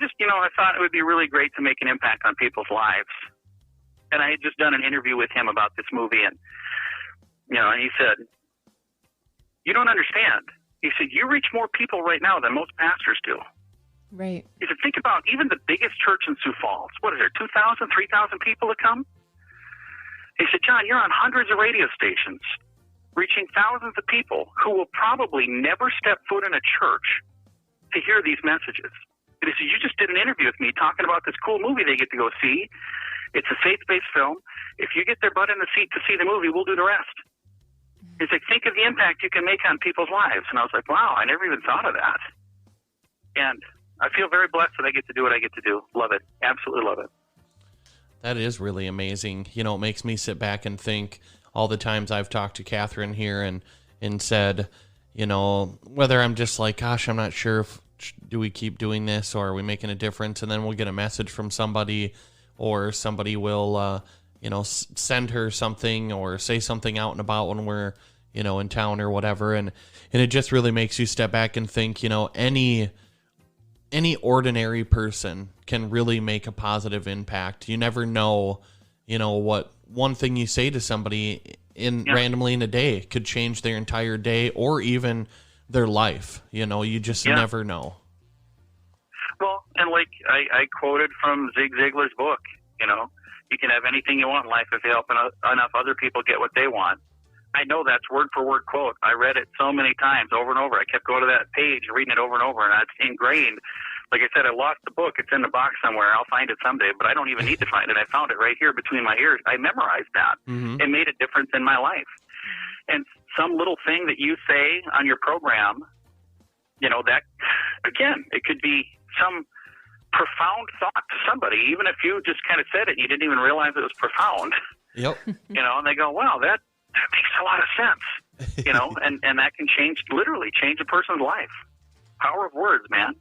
Speaker 3: thought it would be really great to make an impact on people's lives. And I had just done an interview with him about this movie, and he said, you don't understand. He said, you reach more people right now than most pastors do.
Speaker 2: Right.
Speaker 3: He said, think about even the biggest church in Sioux Falls. What is there, 2,000, 3,000 people that come? He said, John, you're on hundreds of radio stations, reaching thousands of people who will probably never step foot in a church to hear these messages. And he said, you just did an interview with me talking about this cool movie they get to go see. It's a faith-based film. If you get their butt in the seat to see the movie, we'll do the rest. He's like, think of the impact you can make on people's lives. And I was like, wow, I never even thought of that. And I feel very blessed that I get to do what I get to do. Love it. Absolutely love it.
Speaker 1: That is really amazing. You know, it makes me sit back and think all the times I've talked to Catherine here and said, you know, whether I'm just like, gosh, I'm not sure if do we keep doing this or are we making a difference? And then we'll get a message from somebody or somebody will, you know, send her something or say something out and about when we're, you know, in town or whatever. And it just really makes you step back and think, you know, any ordinary person can really make a positive impact. You never know, you know, what one thing you say to somebody randomly in a day could change their entire day or even their life. You know, you just never know.
Speaker 3: Well, and like I quoted from Zig Ziglar's book, you know, you can have anything you want in life if you help enough other people get what they want. I know that's word for word quote. I read it so many times over and over. I kept going to that page and reading it over and over, and it's ingrained. Like I said, I lost the book. It's in the box somewhere. I'll find it someday, but I don't even need to find it. I found it right here between my ears. I memorized that. Mm-hmm. It made a difference in my life. And some little thing that you say on your program, you know, that, again, it could be some profound thought to somebody, even if you just kind of said it and you didn't even realize it was profound.
Speaker 1: Yep.
Speaker 3: You know, and they go, wow, that makes a lot of sense, you know, and that can literally change a person's life. Power of words, man.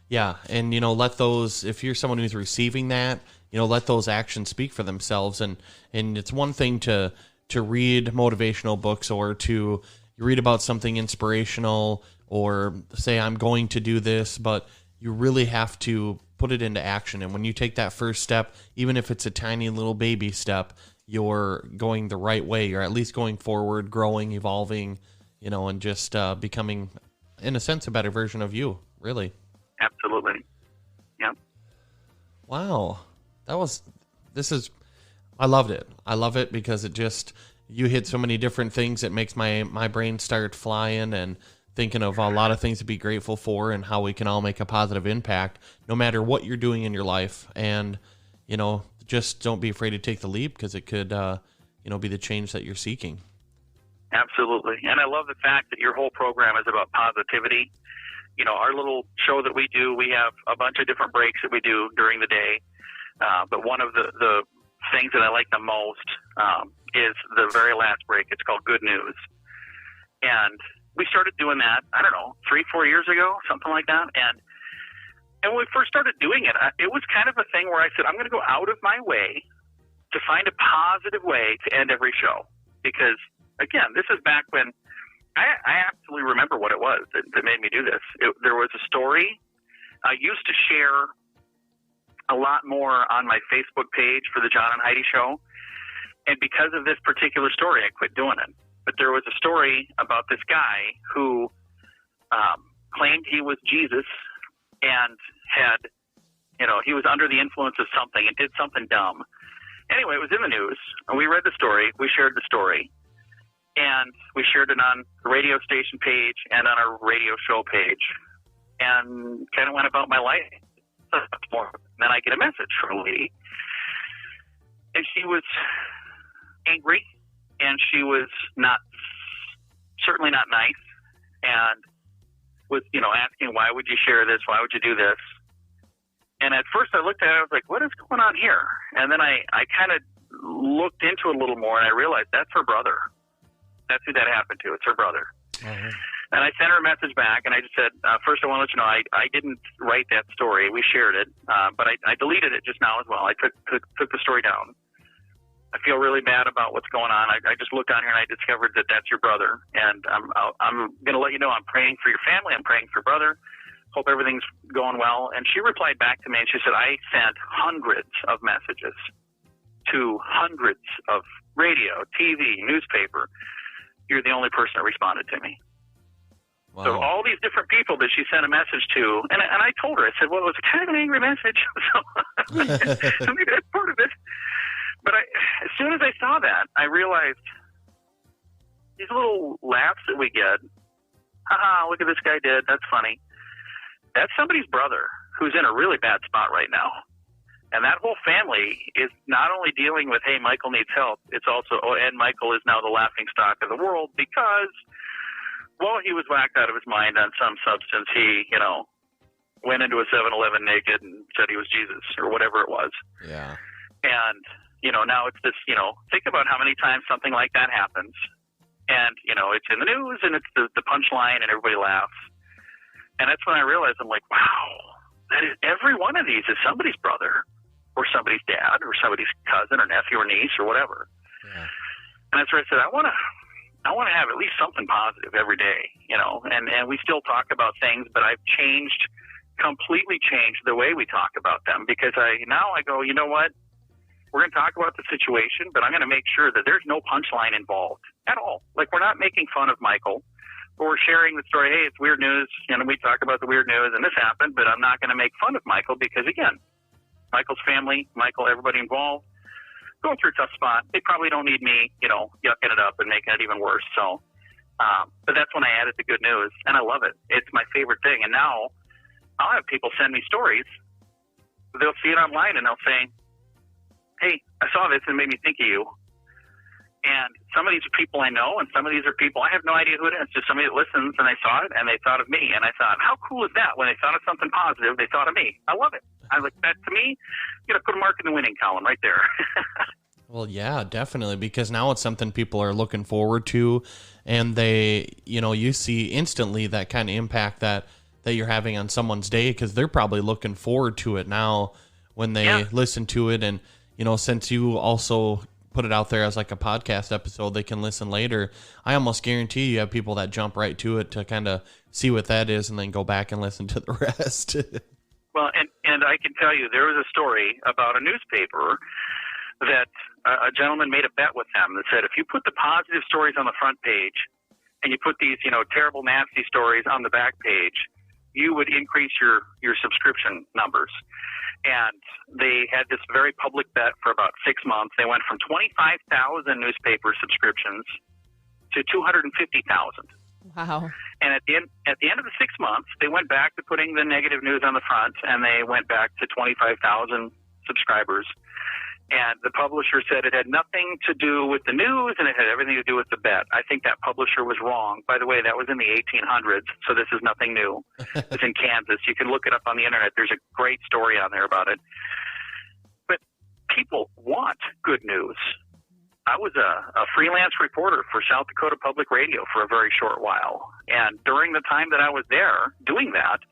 Speaker 1: Yeah, and, you know, let those, if you're someone who's receiving that, you know, let those actions speak for themselves. And it's one thing to read motivational books or to read about something inspirational or say, I'm going to do this, but you really have to put it into action. And when you take that first step, even if it's a tiny little baby step, you're going the right way. You're at least going forward, growing, evolving, you know, and just becoming, in a sense, a better version of you, really.
Speaker 3: Absolutely. Yeah.
Speaker 1: Wow. I loved it. I love it because it just, you hit so many different things. It makes my brain start flying and thinking of a lot of things to be grateful for and how we can all make a positive impact no matter what you're doing in your life. And, you know, just don't be afraid to take the leap because it could, you know, be the change that you're seeking.
Speaker 3: Absolutely. And I love the fact that your whole program is about positivity. You know, our little show that we do, we have a bunch of different breaks that we do during the day. But one of the things that I like the most is the very last break. It's called Good News. And we started doing that, I don't know, 3-4 years ago, something like that. And when we first started doing it, it was kind of a thing where I said, I'm going to go out of my way to find a positive way to end every show. Because, again, this is back when I absolutely remember what it was that made me do this. There was a story. I used to share a lot more on my Facebook page for the John and Heidi Show. And because of this particular story, I quit doing it. But there was a story about this guy who claimed he was Jesus and had, you know, he was under the influence of something and did something dumb. Anyway, it was in the news, and we read the story. We shared the story. And we shared it on the radio station page and on our radio show page and kind of went about my life. And then I get a message from a lady, and she was angry, and she was certainly not nice, and was, you know, asking, why would you share this? Why would you do this? And at first I looked at it, I was like, what is going on here? And then I kind of looked into it a little more, and I realized that's her brother. That's who that happened to. It's her brother. Mm-hmm. And I sent her a message back, and I just said, first I want to let you know, I didn't write that story. We shared it, but I deleted it just now as well. I took the story down. I feel really bad about what's going on. I just looked on here, and I discovered that that's your brother. And I'm going to let you know I'm praying for your family. I'm praying for your brother. Hope everything's going well. And she replied back to me, and she said, I sent hundreds of messages to hundreds of radio, TV, newspaper. You're the only person that responded to me. Wow. So all these different people that she sent a message to, and I told her, I said, well, it was kind of an angry message. So I mean, that's part of it. But as soon as I saw that, I realized these little laughs that we get, haha, look at this guy did, that's funny. That's somebody's brother who's in a really bad spot right now. And that whole family is not only dealing with, hey, Michael needs help, it's also, and Michael is now the laughingstock of the world because, well, he was whacked out of his mind on some substance. He, went into a 7-Eleven naked and said he was Jesus or whatever it was.
Speaker 1: Yeah.
Speaker 3: And, now it's this, think about how many times something like that happens. And, it's in the news and it's the punchline and everybody laughs. And that's when I realized, I'm like, wow, that is, every one of these is somebody's brother or somebody's dad or somebody's cousin or nephew or niece or whatever.
Speaker 1: Yeah.
Speaker 3: And that's where I said, I want to have at least something positive every day, and we still talk about things, but I've completely changed the way we talk about them because I go, you know what? We're going to talk about the situation, but I'm going to make sure that there's no punchline involved at all. Like, we're not making fun of Michael, but we're sharing the story. Hey, it's weird news. We talk about the weird news and this happened, but I'm not going to make fun of Michael because, again, Michael's family, everybody involved, going through a tough spot. They probably don't need me, yucking it up and making it even worse. So, but that's when I added the good news, and I love it. It's my favorite thing. And now I'll have people send me stories. They'll see it online and they'll say, hey, I saw this and it made me think of you. And some of these are people I know, and some of these are people I have no idea who it is. It's just somebody that listens and they saw it and they thought of me. And I thought, how cool is that? When they thought of something positive, they thought of me. I love it. I like that. To me, you got to put a mark in the winning column right there.
Speaker 1: Well, yeah, definitely, because now it's something people are looking forward to, and they, you see instantly that kind of impact that you're having on someone's day because they're probably looking forward to it now when they listen to it. And, since you also put it out there as like a podcast episode, they can listen later. I almost guarantee you have people that jump right to it to kind of see what that is and then go back and listen to the rest.
Speaker 3: Well, and I can tell you there was a story about a newspaper that a gentleman made a bet with them that said, if you put the positive stories on the front page and you put these, terrible, nasty stories on the back page, you would increase your subscription numbers. And they had this very public bet for about 6 months. They went from 25,000 newspaper subscriptions to 250,000.
Speaker 2: Wow.
Speaker 3: And at the end of the 6 months, they went back to putting the negative news on the front, and they went back to 25,000 subscribers. And the publisher said it had nothing to do with the news and it had everything to do with the bet. I think that publisher was wrong. By the way, that was in the 1800s, so this is nothing new. It's in Kansas. You can look it up on the internet. There's a great story on there about it. But people want good news. I was a freelance reporter for South Dakota Public Radio for a very short while. And during the time that I was there doing that,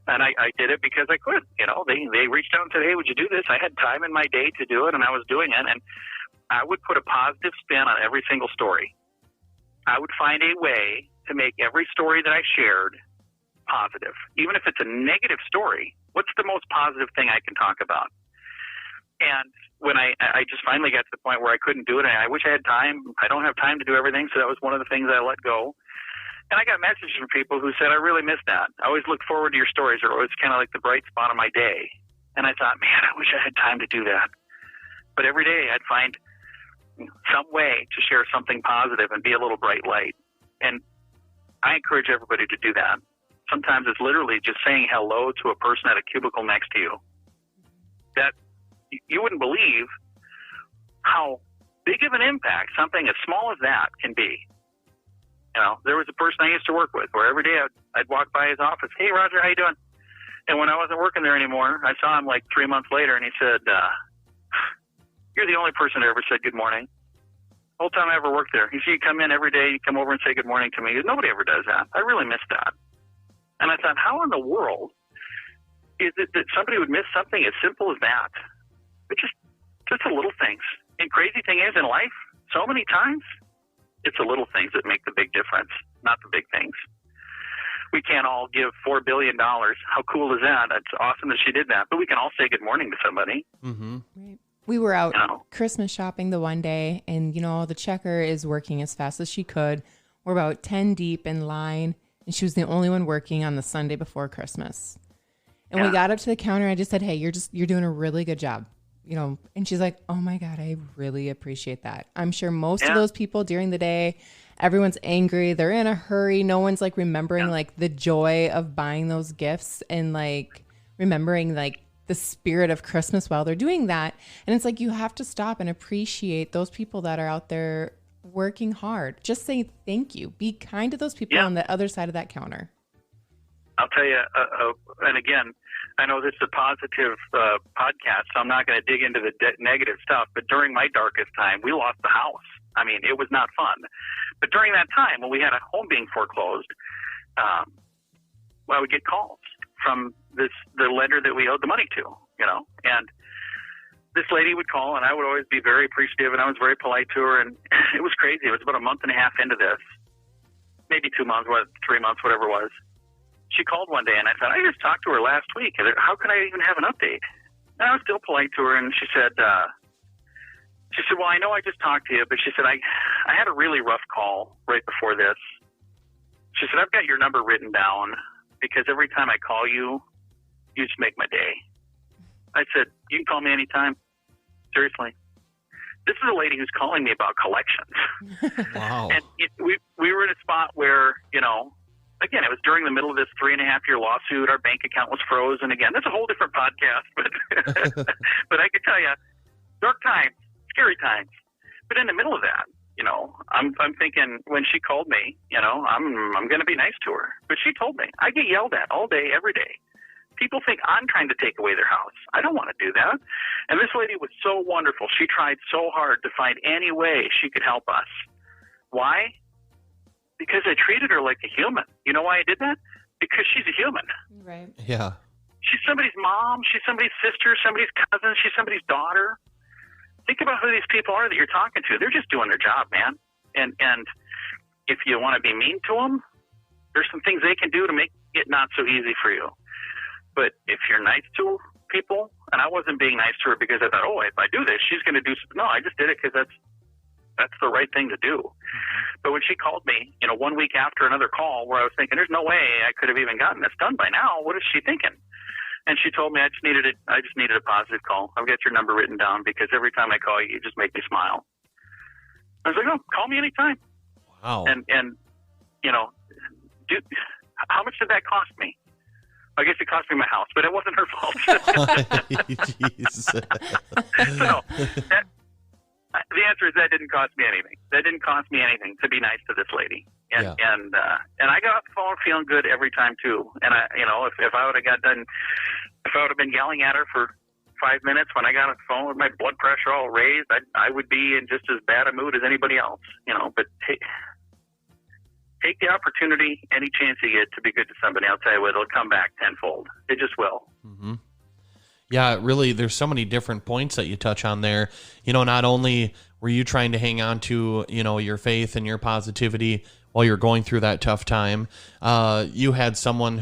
Speaker 3: and I did it because I could, they reached out and said, hey, would you do this? I had time in my day to do it, and I was doing it. And I would put a positive spin on every single story. I would find a way to make every story that I shared positive. Even if it's a negative story, what's the most positive thing I can talk about? And when I just finally got to the point where I couldn't do it, and I wish I had time. I don't have time to do everything, so that was one of the things I let go. And I got messages from people who said, I really missed that. I always look forward to your stories. They're always kind of like the bright spot of my day. And I thought, man, I wish I had time to do that. But every day I'd find some way to share something positive and be a little bright light. And I encourage everybody to do that. Sometimes it's literally just saying hello to a person at a cubicle next to you. That you wouldn't believe how big of an impact something as small as that can be. There was a person I used to work with where every day I'd walk by his office. Hey, Roger, how you doing? And when I wasn't working there anymore, I saw him like 3 months later, and he said, you're the only person that ever said good morning. The whole time I ever worked there. He said, you come in every day, you come over and say good morning to me. Nobody ever does that. I really miss that. And I thought, how in the world is it that somebody would miss something as simple as that? It's just the little things. And crazy thing is, in life, so many times, it's the little things that make the big difference, not the big things. We can't all give $4 billion. How cool is that? It's awesome that she did that. But we can all say good morning to somebody.
Speaker 2: Mm-hmm. Right. We were out Christmas shopping the one day, and, the checker is working as fast as she could. We're about 10 deep in line, and she was the only one working on the Sunday before Christmas. And we got up to the counter, and I just said, hey, you're doing a really good job. And she's like, oh my God, I really appreciate that. I'm sure most of those people during the day, everyone's angry. They're in a hurry. No one's like remembering like the joy of buying those gifts and like remembering like the spirit of Christmas while they're doing that. And it's like, you have to stop and appreciate those people that are out there working hard. Just say thank you. Be kind to those people on the other side of that counter.
Speaker 3: I'll tell you, and again, I know this is a positive podcast, so I'm not going to dig into the negative stuff, but during my darkest time, we lost the house. I mean, it was not fun. But during that time, when we had a home being foreclosed, I would get calls from the lender that we owed the money to, and this lady would call, and I would always be very appreciative, and I was very polite to her, and it was crazy. It was about a month and a half into this, maybe 2 months, 3 months, whatever it was. She called one day, and I said, I just talked to her last week. How can I even have an update? And I was still polite to her, and she said, well, I know I just talked to you, but she said, I had a really rough call right before this. She said, I've got your number written down because every time I call you, you just make my day. I said, you can call me anytime. Seriously. This is a lady who's calling me about collections.
Speaker 1: Wow.
Speaker 3: And we were in a spot where, again, it was during the middle of this 3.5-year lawsuit. Our bank account was frozen. Again, that's a whole different podcast, but but I can tell you, dark times, scary times. But in the middle of that, I'm thinking when she called me, I'm going to be nice to her. But she told me, I get yelled at all day, every day. People think I'm trying to take away their house. I don't want to do that. And this lady was so wonderful. She tried so hard to find any way she could help us. Why? Because I treated her like a human. You know why I did that? Because she's a human.
Speaker 2: Right.
Speaker 1: Yeah.
Speaker 3: She's somebody's mom. She's somebody's sister, somebody's cousin. She's somebody's daughter. Think about who these people are that you're talking to. They're just doing their job, man. And if you want to be mean to them, there's some things they can do to make it not so easy for you. But if you're nice to people, and I wasn't being nice to her because I thought, if I do this, she's going to do something. No, I just did it because that's the right thing to do. But when she called me, 1 week after another call where I was thinking, there's no way I could have even gotten this done by now. What is she thinking? And she told me, I just needed a positive call. I've got your number written down because every time I call you, you just make me smile. I was like, call me anytime.
Speaker 1: Wow.
Speaker 3: And how much did that cost me? I guess it cost me my house, but it wasn't her fault.
Speaker 1: Jeez.
Speaker 3: So, the answer is that didn't cost me anything. That didn't cost me anything to be nice to this lady. And I got off the phone feeling good every time too. And if I would have got done, if I would have been yelling at her for 5 minutes when I got off the phone with my blood pressure all raised, I would be in just as bad a mood as anybody else. But take the opportunity, any chance you get, to be good to somebody. I'll tell you what, it'll come back tenfold. It just will.
Speaker 1: Mm-hmm. Yeah, really, there's so many different points that you touch on there. Not only were you trying to hang on to, your faith and your positivity while you're going through that tough time, you had someone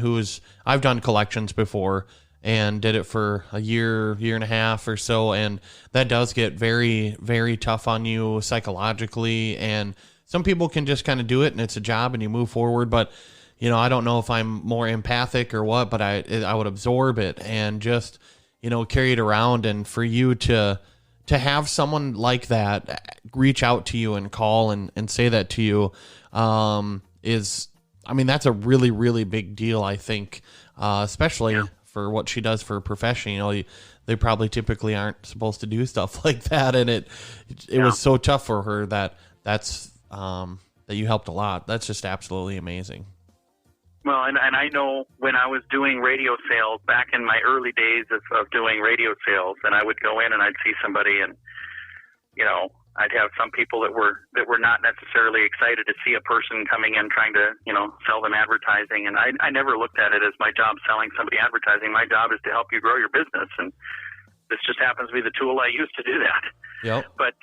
Speaker 1: I've done collections before and did it for a year and a half or so, and that does get very, very tough on you psychologically, and some people can just kind of do it and it's a job and you move forward. But, I don't know if I'm more empathic or what, but I would absorb it and just, carry it around. And for you to have someone like that reach out to you and call and say that to you, that's a really, really big deal, I think, especially for what she does for a profession. They probably typically aren't supposed to do stuff like that. And it was so tough for her that you helped a lot. That's just absolutely amazing.
Speaker 3: Well, and I know when I was doing radio sales back in my early days of doing radio sales, and I would go in and I'd see somebody, and I'd have some people that were not necessarily excited to see a person coming in trying to sell them advertising, and I never looked at it as my job selling somebody advertising. My job is to help you grow your business, and this just happens to be the tool I use to do that.
Speaker 1: Yep.
Speaker 3: But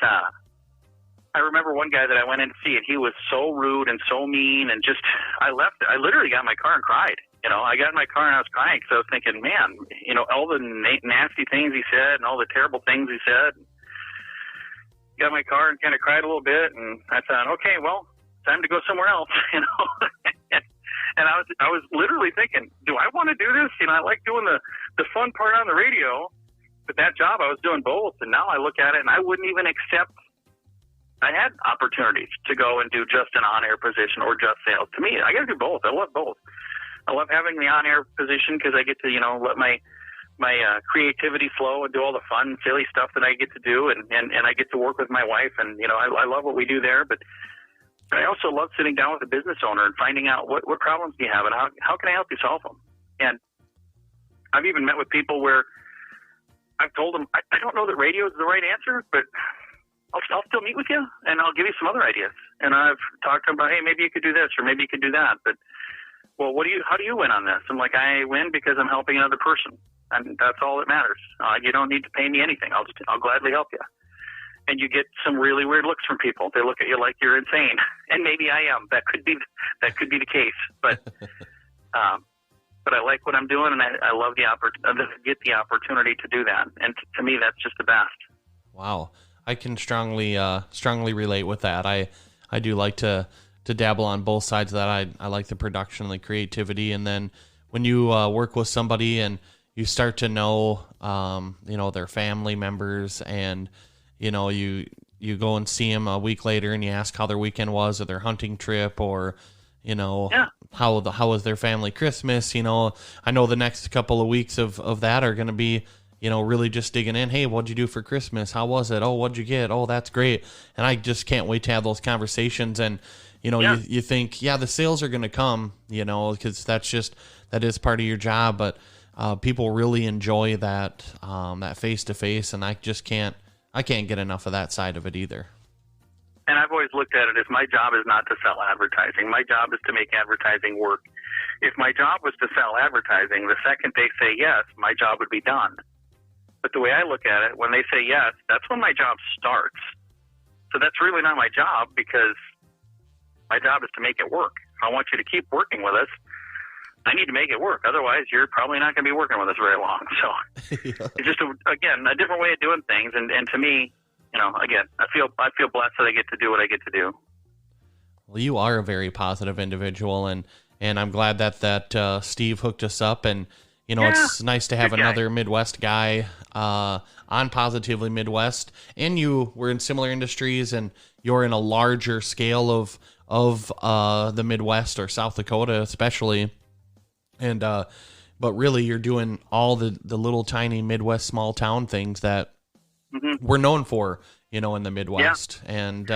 Speaker 3: I remember one guy that I went in to see, and he was so rude and so mean, and I left. I literally got in my car and cried. I got in my car and I was crying because I was thinking, man, all the nasty things he said and all the terrible things he said. Got in my car and kind of cried a little bit, and I thought, okay, well, time to go somewhere else, And I was literally thinking, do I want to do this? I like doing the fun part on the radio, but that job I was doing both, and now I look at it and I wouldn't even accept. I had opportunities to go and do just an on-air position or just sales. To me, I got to do both. I love both. I love having the on-air position because I get to, let my creativity flow and do all the fun, silly stuff that I get to do, and I get to work with my wife, and I love what we do there. But I also love sitting down with a business owner and finding out what problems do you have and how can I help you solve them. And I've even met with people where I've told them I don't know that radio is the right answer, but I'll still meet with you and I'll give you some other ideas. And I've talked to them about, hey, maybe you could do this or maybe you could do that. But well, how do you win on this? I'm like, I win because I'm helping another person. And that's all that matters. You don't need to pay me anything. I'll gladly help you. And you get some really weird looks from people. They look at you like you're insane, and maybe I am. That could be the case. But I like what I'm doing, and I love get the opportunity to do that. And to me, that's just the best.
Speaker 1: Wow, I can strongly relate with that. I do like to dabble on both sides of that. I like the production and the creativity, and then when you work with somebody and you start to know, their family members, and you go and see them a week later, and you ask how their weekend was, or their hunting trip, or how was their family Christmas. I know the next couple of weeks of that are going to be, really just digging in. Hey, what'd you do for Christmas? How was it? Oh, what'd you get? Oh, that's great. And I just can't wait to have those conversations. And you think, the sales are going to come, because that is part of your job, but people really enjoy that face to face, and I can't get enough of that side of it either.
Speaker 3: And I've always looked at it as my job is not to sell advertising. My job is to make advertising work. If my job was to sell advertising, the second they say yes, my job would be done. But the way I look at it, when they say yes, that's when my job starts. So that's really not my job, because my job is to make it work. If I want you to keep working with us, I need to make it work. Otherwise, you're probably not going to be working with us very long. So It's just, a different way of doing things. And to me, again, I feel blessed that I get to do what I get to do.
Speaker 1: Well, you are a very positive individual, and I'm glad that Steve hooked us up. And, it's nice to have another Midwest guy on Positively Midwest. And you were in similar industries, and you're in a larger scale of the Midwest, or South Dakota especially. And but really, you're doing all the little tiny Midwest small town things that we're known for, in the Midwest, and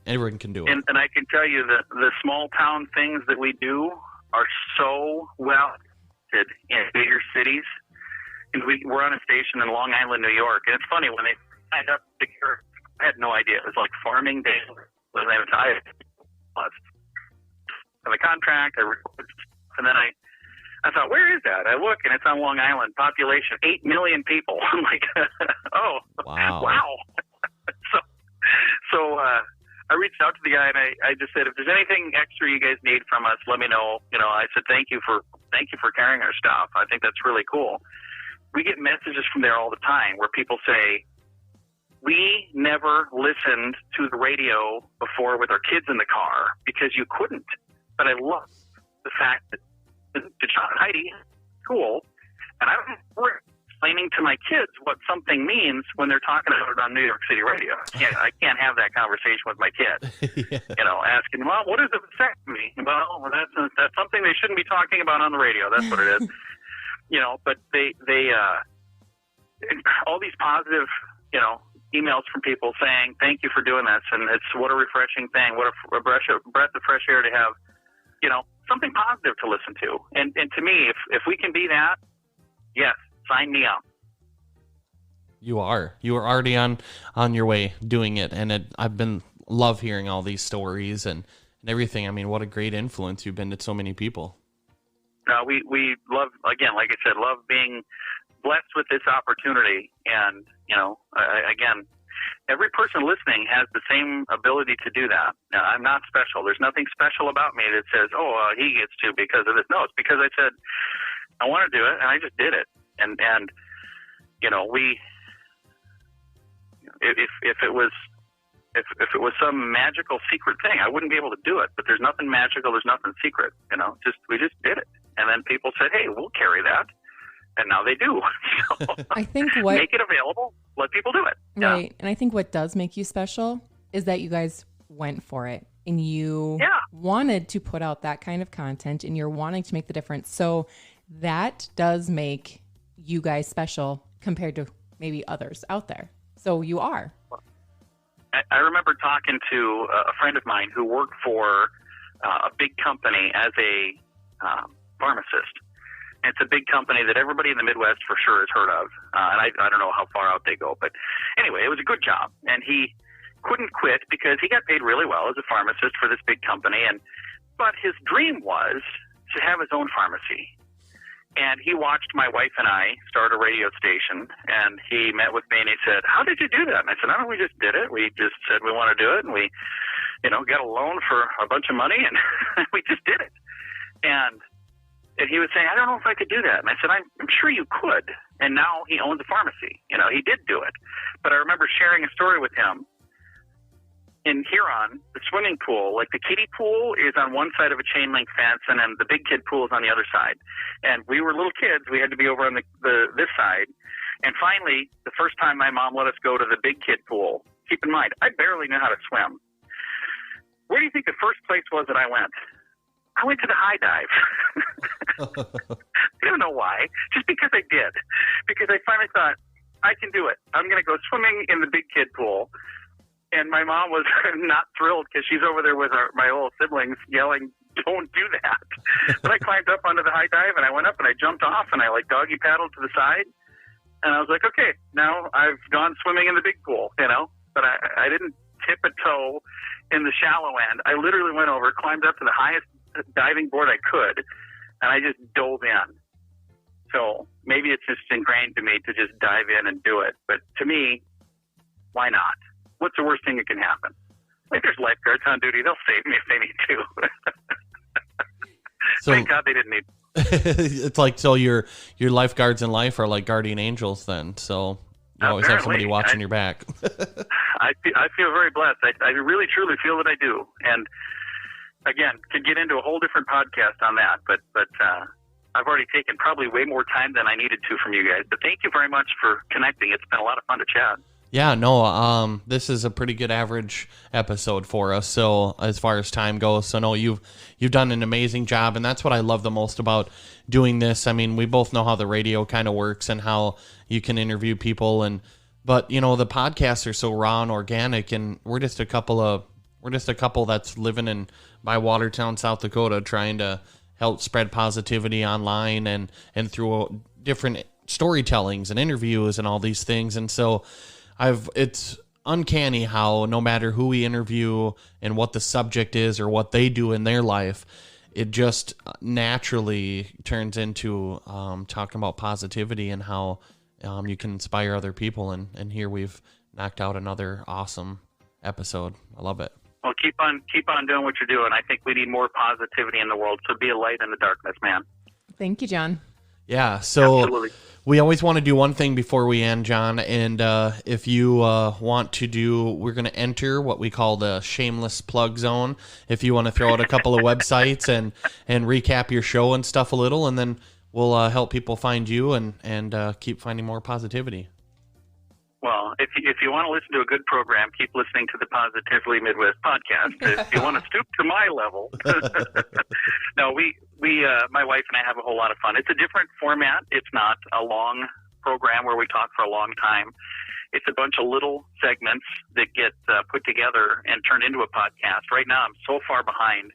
Speaker 1: everyone can do it.
Speaker 3: And I can tell you that the small town things that we do are so well in bigger cities. And we're on a station in Long Island, New York, and it's funny, when they signed up to hear, I had no idea. It was like farming day. I have a contract, and then I thought, where is that? I look, and it's on Long Island. Population 8 million people. I'm like, oh, wow. So I reached out to the guy, and I just said, if there's anything extra you guys need from us, let me know. I said, thank you for carrying our stuff. I think that's really cool. We get messages from there all the time where people say, we never listened to the radio before with our kids in the car because you couldn't. But I love the fact that to John and Heidi, cool. And I don't remember explaining to my kids what something means when they're talking about it on New York City radio. I can't have that conversation with my kids. Asking, well, what does it affect me? Well, that's something they shouldn't be talking about on the radio. That's what it is. But they all these positive, emails from people saying, thank you for doing this. And it's what a refreshing thing. What a breath of fresh air to have, something positive to listen to. And to me, if we can be that, yes, sign me up.
Speaker 1: You are already on your way doing it. And I've been love hearing all these stories and everything. I mean, what a great influence you've been to so many people.
Speaker 3: We love, again, like I said, love being blessed with this opportunity. And, again, every person listening has the same ability to do that. Now, I'm not special. There's nothing special about me that says, he gets to because of this. No, it's because I said, I want to do it, and I just did it. And if it was some magical secret thing, I wouldn't be able to do it. But there's nothing magical. There's nothing secret. We just did it. And then people said, hey, we'll carry that. And now they do. So
Speaker 2: I think
Speaker 3: make it available, let people do it.
Speaker 2: Right.
Speaker 3: Yeah.
Speaker 2: And I think what does make you special is that you guys went for it and you wanted to put out that kind of content and you're wanting to make the difference. So that does make you guys special compared to maybe others out there. So you are.
Speaker 3: I remember talking to a friend of mine who worked for a big company as a pharmacist. And it's a big company that everybody in the Midwest for sure has heard of. And I don't know how far out they go. But anyway, it was a good job. And he couldn't quit because he got paid really well as a pharmacist for this big company. But his dream was to have his own pharmacy. And he watched my wife and I start a radio station, and he met with me and he said, "How did you do that?" And I said, "Oh, we just did it. We just said we want to do it, and we, got a loan for a bunch of money, and we just did it." And he was saying, "I don't know if I could do that." And I said, I'm sure you could. And now he owns a pharmacy. He did do it. But I remember sharing a story with him. In Huron, the swimming pool, like the kiddie pool, is on one side of a chain link fence, and then the big kid pool is on the other side. And we were little kids; we had to be over on this side. And finally, the first time my mom let us go to the big kid pool, keep in mind, I barely knew how to swim. Where do you think the first place was that I went? I went to the high dive. I don't know why, just because I did. Because I finally thought, I can do it. I'm going to go swimming in the big kid pool. And my mom was not thrilled because she's over there with my old siblings yelling, "Don't do that." But I climbed up onto the high dive, and I went up and I jumped off, and I doggy paddled to the side. And I was like, okay, now I've gone swimming in the big pool, But I didn't tip a toe in the shallow end. I literally went over, climbed up to the highest diving board I could, and I just dove in. So maybe it's just ingrained to me to just dive in and do it. But to me, why not? What's the worst thing that can happen? There's lifeguards on duty. They'll save me if they need to.
Speaker 1: So,
Speaker 3: thank God they didn't need to.
Speaker 1: It's like, so your lifeguards in life are like guardian angels then. So you always have somebody watching your back.
Speaker 3: I feel very blessed. I really, truly feel that I do. And again, could get into a whole different podcast on that. But I've already taken probably way more time than I needed to from you guys. But thank you very much for connecting. It's been a lot of fun to chat.
Speaker 1: Yeah, no, this is a pretty good average episode for us. So as far as time goes, so no, you've done an amazing job, and that's what I love the most about doing this. I mean, we both know how the radio kind of works and how you can interview people, but the podcasts are so raw and organic, and we're just a couple that's living by Watertown, South Dakota, trying to help spread positivity online and through different storytellings and interviews and all these things, and so. It's uncanny how no matter who we interview and what the subject is or what they do in their life, it just naturally turns into talking about positivity and how you can inspire other people. And here we've knocked out another awesome episode. I love it.
Speaker 3: Well, keep on doing what you're doing. I think we need more positivity in the world. So be a light in the darkness, man.
Speaker 2: Thank you, John.
Speaker 1: Yeah. So.
Speaker 3: Absolutely.
Speaker 1: We always want to do one thing before we end, John, and if you want to we're going to enter what we call the shameless plug zone. If you want to throw out a couple of websites and recap your show and stuff a little, and then we'll help people find you and keep finding more positivity.
Speaker 3: Well, if you want to listen to a good program, keep listening to the Positively Midwest podcast. If you want to stoop to my level, no, we my wife and I have a whole lot of fun. It's a different format. It's not a long program where we talk for a long time. It's a bunch of little segments that get put together and turned into a podcast. Right now, I'm so far behind.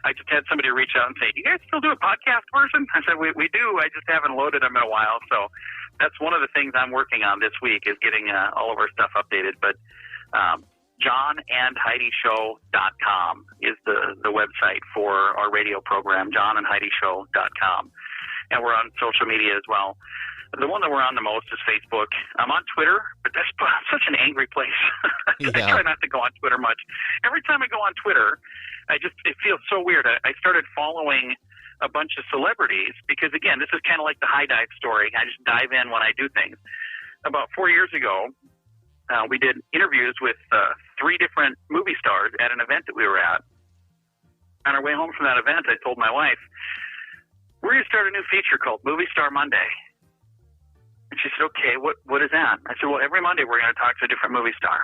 Speaker 3: I just had somebody reach out and say, "Do you guys still do a podcast version?" I said, we do. I just haven't loaded them in a while. So that's one of the things I'm working on this week is getting all of our stuff updated. But JohnandHeidiShow.com is the website for our radio program, JohnandHeidiShow.com. And we're on social media as well. The one that we're on the most is Facebook. I'm on Twitter, but that's such an angry place.
Speaker 1: Yeah.
Speaker 3: I try not to go on Twitter much. Every time I go on Twitter, it feels so weird. I started following a bunch of celebrities because, again, this is kind of like the high dive story. I just dive in when I do things. About 4 years ago, we did interviews with 3 different movie stars at an event that we were at. On our way home from that event, I told my wife, we're going to start a new feature called Movie Star Monday. And she said, okay, what is that? I said, well, every Monday we're going to talk to a different movie star.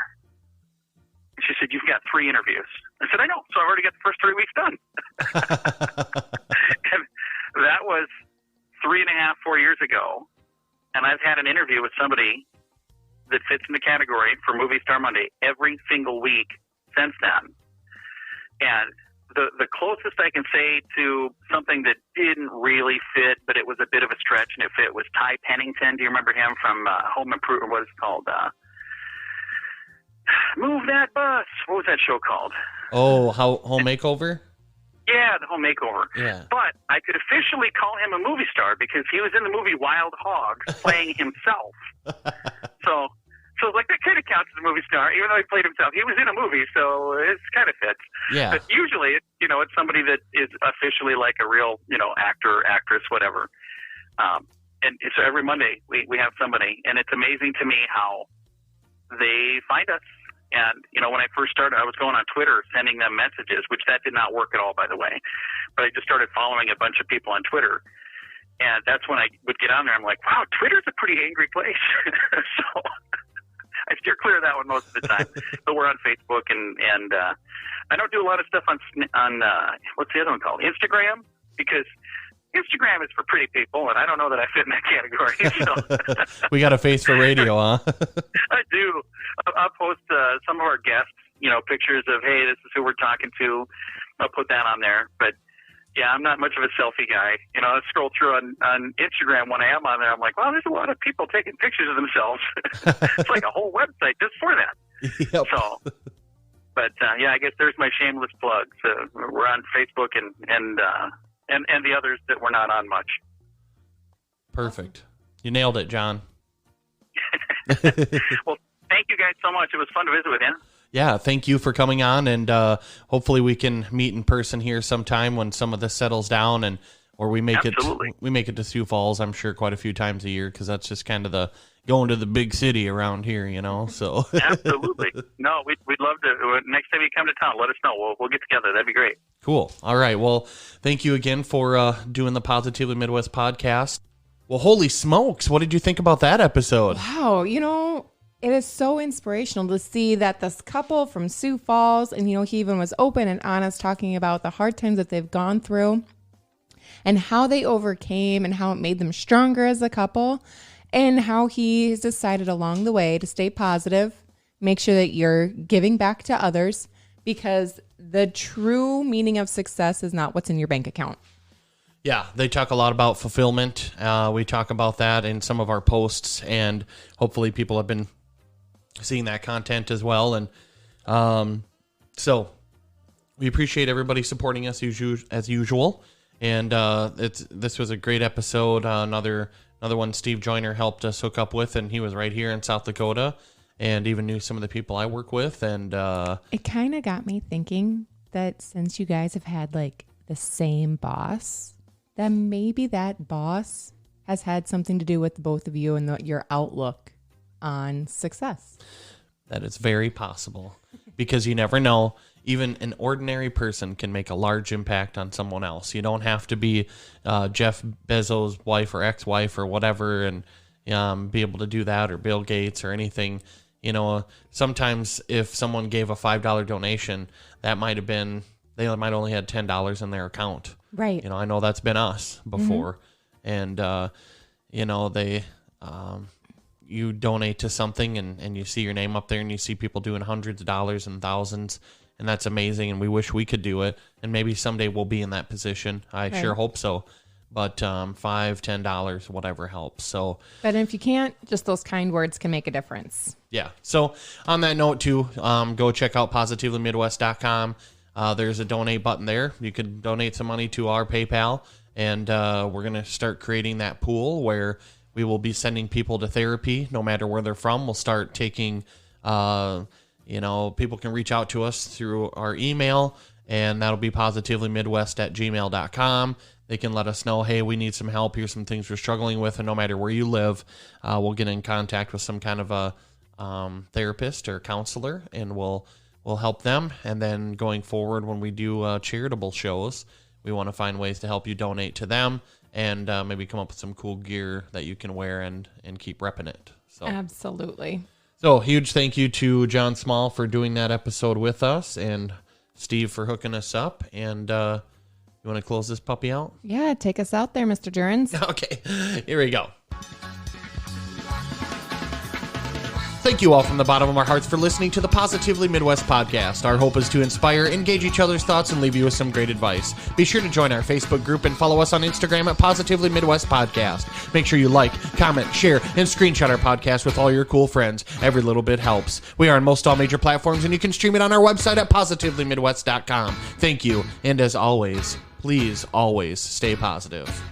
Speaker 3: And she said, you've got 3 interviews. I said, I know. So I've already got the first 3 weeks done. And that was 3.5, 4 years ago. And I've had an interview with somebody that fits in the category for Movie Star Monday every single week since then. And the closest I can say to something that didn't really fit, but it was a bit of a stretch and it fit, was Ty Pennington. Do you remember him from Home Improvement? What is it called? Move That Bus. What was that show called?
Speaker 1: Oh, Home Makeover? Yeah,
Speaker 3: The Home Makeover.
Speaker 1: Yeah.
Speaker 3: But I could officially call him a movie star because he was in the movie Wild Hogs playing himself. So like that kind of counts as a movie star, even though he played himself. He was in a movie, so it's kind of fits.
Speaker 1: Yeah.
Speaker 3: But usually, it's somebody that is officially like a real, actor, actress, whatever. And so every Monday we have somebody, and it's amazing to me how they find us. And, when I first started, I was going on Twitter sending them messages, which that did not work at all, by the way. But I just started following a bunch of people on Twitter. And that's when I would get on there. I'm like, wow, Twitter's a pretty angry place. So I steer clear of that one most of the time. But we're on Facebook, and I don't do a lot of stuff on what's the other one called? Instagram, because Instagram is for pretty people, and I don't know that I fit in that category. So.
Speaker 1: We got a face for radio, huh?
Speaker 3: I do. I'll post some of our guests, pictures of, hey, this is who we're talking to. I'll put that on there. But, yeah, I'm not much of a selfie guy. I scroll through on Instagram when I am on there. I'm like, well, there's a lot of people taking pictures of themselves. It's like a whole website just for that.
Speaker 1: Yep.
Speaker 3: So, but, I guess there's my shameless plug. So we're on Facebook and the others that we're not on much.
Speaker 1: Perfect. You nailed it, John.
Speaker 3: Well, thank you guys so much. It was fun to visit with you.
Speaker 1: Yeah, thank you for coming on, and hopefully we can meet in person here sometime when some of this settles down, or we make it to Sioux Falls. I'm sure quite a few times a year, because that's just kind of the going to the big city around here, So
Speaker 3: absolutely, no, we'd love to. Next time you come to town, let us know. We'll get together. That'd be great.
Speaker 1: Cool. All right. Well, thank you again for doing the Positively Midwest podcast. Well, holy smokes! What did you think about that episode?
Speaker 2: Wow, it is so inspirational to see that this couple from Sioux Falls, and, he even was open and honest talking about the hard times that they've gone through and how they overcame and how it made them stronger as a couple, and how he has decided along the way to stay positive, make sure that you're giving back to others, because the true meaning of success is not what's in your bank account.
Speaker 1: Yeah, they talk a lot about fulfillment. We talk about that in some of our posts, and hopefully people have been seeing that content as well. And so we appreciate everybody supporting us as usual. And this was a great episode. Another one Steve Joyner helped us hook up with, and he was right here in South Dakota, and even knew some of the people I work with. And
Speaker 2: it kind of got me thinking that since you guys have had like the same boss, that maybe that boss has had something to do with both of you and your outlook on success.
Speaker 1: That is very possible, because you never know. Even an ordinary person can make a large impact on someone else. You don't have to be Jeff Bezos' wife or ex-wife or whatever and be able to do that, or Bill Gates or anything. Sometimes if someone gave a $5 donation, that might have been, they might only had $10 in their account.
Speaker 2: Right.
Speaker 1: I know that's been us before. Mm-hmm. And, they... you donate to something and you see your name up there, and you see people doing hundreds of dollars and thousands, and that's amazing, and we wish we could do it, and maybe someday we'll be in that position. I sure hope so. But $5, $10, whatever helps. So,
Speaker 2: but if you can't, just those kind words can make a difference.
Speaker 1: Yeah. So on that note too, go check out positivelymidwest.com. There's a donate button there. You could donate some money to our PayPal, and we're going to start creating that pool where we will be sending people to therapy no matter where they're from. We'll start taking, people can reach out to us through our email, and that'll be positivelymidwest@gmail.com. They can let us know, hey, we need some help. Here's some things we're struggling with. And no matter where you live, we'll get in contact with some kind of a therapist or counselor, and we'll help them. And then going forward, when we do charitable shows, we want to find ways to help you donate to them, and maybe come up with some cool gear that you can wear and keep repping it. So
Speaker 2: absolutely.
Speaker 1: So huge thank you to John Small for doing that episode with us, and Steve for hooking us up. And you want to close this puppy out?
Speaker 2: Yeah, take us out there, Mr. Jurens.
Speaker 1: Okay, here we go. Thank you all from the bottom of our hearts for listening to the Positively Midwest podcast. Our hope is to inspire, engage each other's thoughts, and leave you with some great advice. Be sure to join our Facebook group and follow us on Instagram at Positively Midwest Podcast. Make sure you like, comment, share, and screenshot our podcast with all your cool friends. Every little bit helps. We are on most all major platforms, and you can stream it on our website at positivelymidwest.com. Thank you, and as always, please always stay positive.